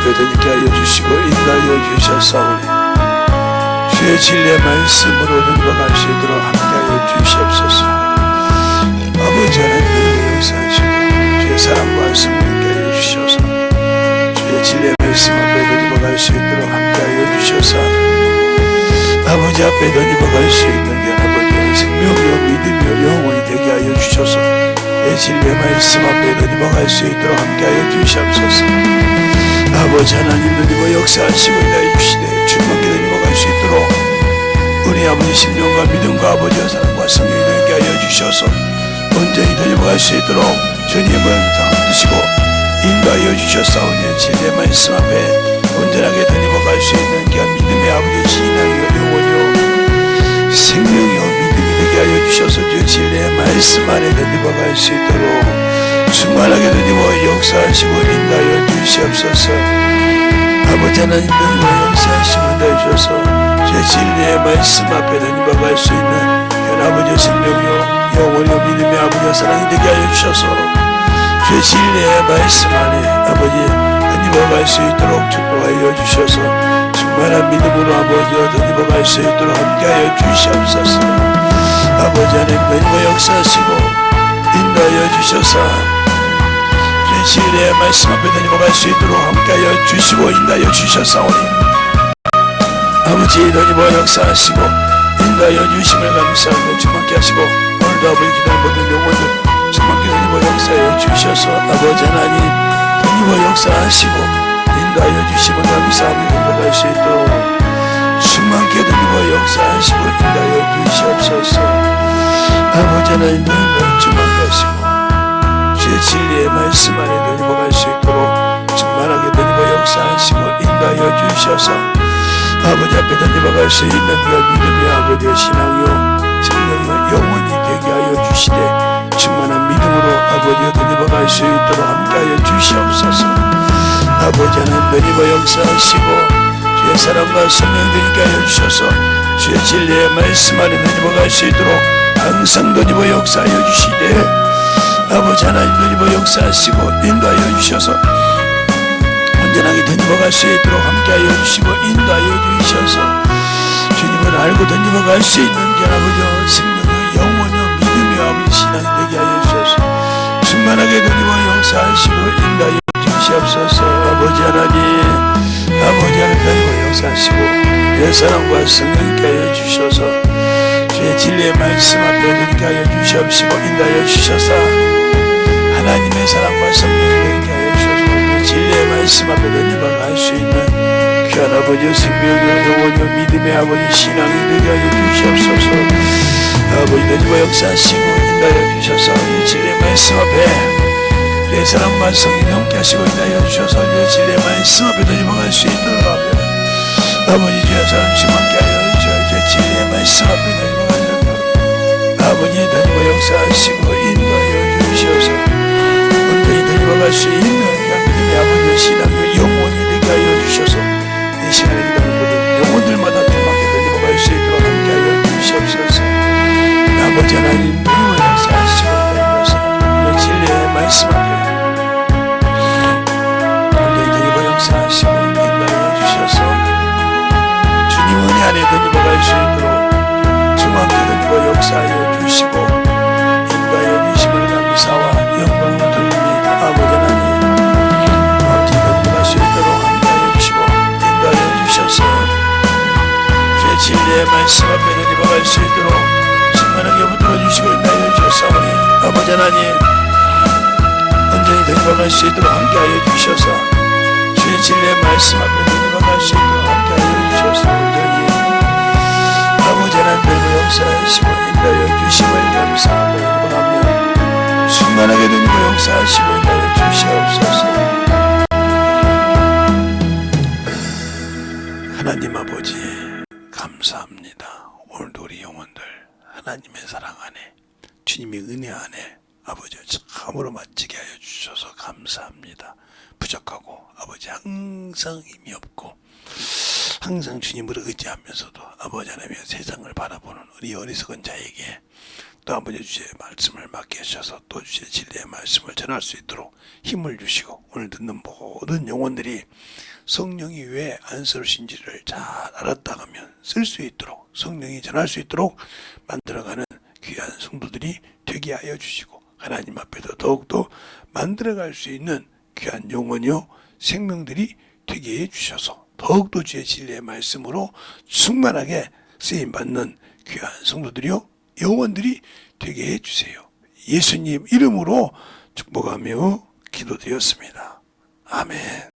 되게 하여 주시고 인도하여 주셨사오니 주의 진리의 말씀으로 눈과 갈 수 있도록 함께하여 주시옵소서. 아버지 하나님 역사하시고 주의 사랑과 성령께 하여 주셔서 주의 진리의 말씀 앞에 눈과 갈 수 있도록 함께하여 주셔서 아버지 앞에 눈과 갈 수 있는 아버지의 생명이요 믿음이요 영원히 되게 하여 주셔서 내 진리의 말씀 앞에 눈과 갈 수 있도록 함께하여 주시옵소서. 아버지 하나님 누리고 역사하시고 인도해 주시되 주님께 누리고 갈 수 있도록 우리 아버지 심령과 믿음과 아버지의 사랑과 성령이 되게 하여 주셔서 온전히 누리고 갈 수 있도록 주님을 드시고 인도하여 주셨사오니 진리의 말씀 앞에 온전하게 누리고 갈 수 있는 믿음의 아버지 신앙이요 영혼이요 생명이요 믿음이 되게 하여 주셔서 주 진리의 말씀 안에 누리고 갈 수 있도록 충만하게 누리고 역사하시고 인도하여 주시옵소서. 아버지 하나님 누리고 역사하시고 인도하여 주셔서 제 진리의 말씀 앞에 누리고 갈 수 있는 아버지의 생명이요 영원히요 믿음의 아버지의 사랑이 되게 하여 주셔서 제 진리의 말씀 안에 아버지 누리고 갈 수 있도록 축복하여 주셔서 충만한 믿음으로 아버지와 누리고 갈 수 있도록 함께하여 주시옵소서. 아버지 하나님 누리고 역사하시고 인도하여 주셔서 주의 진리의 말씀 앞에 다니고 갈 수 있도록 함께하여 주시고 인도하여 주셨사오니 아버지 다니고 역사하시고 인도하여 주심을 감사하며 충만케 하시고 오늘도 아버지 기도하는 모든 영혼들 충만케 다니고 역사하여 주셔서 아버지 하나님 다니고 역사하시고 인도하여 주심을 감사하며 인도할 수 있도록 충만케 다니고 역사하시고 인도하여 주시옵소서. 아버지 하나님 너희를 충만케 하시고 주의 진리의 말씀 안에 누리고 갈 수 있도록 충만하게 누리고 역사하시고 인도하여 주셔서 아버지 앞에 누리고 갈 수 있는 그 믿음의 아버지의 신앙이요 생명이요 영원히 되게 하여 주시되 아버지 하나님 너희와 역사하시고 주의 사랑과 성령 되게 하여 주셔서 주의 진리의 말씀 안에 너희와 갈 수 있도록 항상 너희와 역사하여 주시되 아버지 하나님 너희와 역사하시고 인도하여 주셔서 온전하게 너희와 갈 수 있도록 함께하여 주시고 인도하여 주셔서 주님을 알고 너희와 갈 수 있는 아버지와 생명의 영원히 믿음의 아버지 신앙이 되게 하여 주셔서 충만하게 너희와 역사하시고 인도하여 주시옵소서. 아버지 하나님 아버지 하나님 너희와 역사하시고 내 사랑과 성령께 하여 주셔서 주의 진리의 말씀 앞에 되게 하여 주시옵시고 인도하여 주셔서 하나님의 사랑과 성령을 되게 하여 주셔서 진리의 말씀 앞에 너희와 갈 수 있는 귀한 아버지 생명의 영원히 믿음의 아버지 신앙이 되게 하여 주시옵소서. 아버지 너희와 역사하시고 인도하여 주셔서 진리의 말씀 앞에 내 사랑과 성령 함께 하시고 인도하여 주셔서 진리의 말씀 앞에 너희와 갈 수 있도록 하며 아버지 주의 사랑 심 함께 하여 주셔서 진리의 말씀 앞에 너희와 가서 아버지 너희와 역사하시고 인도하여 주셔서 온전히 너희와 갈 수 있는 믿음의 아버지의 신앙을 영원히 되게 하여 주셔서 이 시간에 기도하는 모든 영혼들마다 주님께 너희와 갈 수 있도록 함께 하여 주시옵소서. 아버지 하나님 너희와 역사하시고 인도하여 진리의 말씀 앞에 역사하시고 인도하여 주셔서 주님 은혜 안에 너희와 갈 수 있도록 정확히 너희와 역사하여 주시고 인도하여 주심을 감사와 영광을 돌립니다. 아버지 하나님 아버지 너희와 갈 수 있도록 함께하여 주시고 인도하여 주셔서 주의 진리의 말씀 앞에 너희와 갈 수 있도록 충만하게 붙들어 주시고 인도하여 주셨사오니 아버지 하나님 온전히 너희와 갈 수 있도록 함께하여 주셔서 주의 진리의 말씀 앞에 너희와 갈 수 있도록 함께하여 주셔서 온전히 아버지 하나님 너희와 역사하시고 인도하여 주심을 감사하고 영광하며 충만하게 너희와 역사하시고 인도하여 주시옵소서. 하나님 아버지 감사합니다. 오늘도 우리 영혼들 하나님의 사랑 안에 주님의 은혜 안에 아버지 참으로 마치게 하여 주셔서 감사합니다. 부족하고 아버지 항상 힘이 없고 항상 주님을 의지하면서도 아버지 하나님의 세상을 바라보는 우리 어리석은 자에게 또 아버지 주의 말씀을 맡기셔서 또 주의 진리의 말씀을 전할 수 있도록 힘을 주시고 오늘 듣는 모든 영혼들이 성령이 왜 안쓰러우신지를 잘 알았다 하면 쓸 수 있도록 성령이 전할 수 있도록 만들어가는 귀한 성도들이 되게 하여 주시고 하나님 앞에도 더욱더 만들어갈 수 있는 귀한 영혼이요 생명들이 되게 해주셔서 더욱더 주의 진리의 말씀으로 충만하게 쓰임받는 귀한 성도들이요 영혼들이 되게 해주세요. 예수님 이름으로 축복하며 기도드렸습니다. 아멘.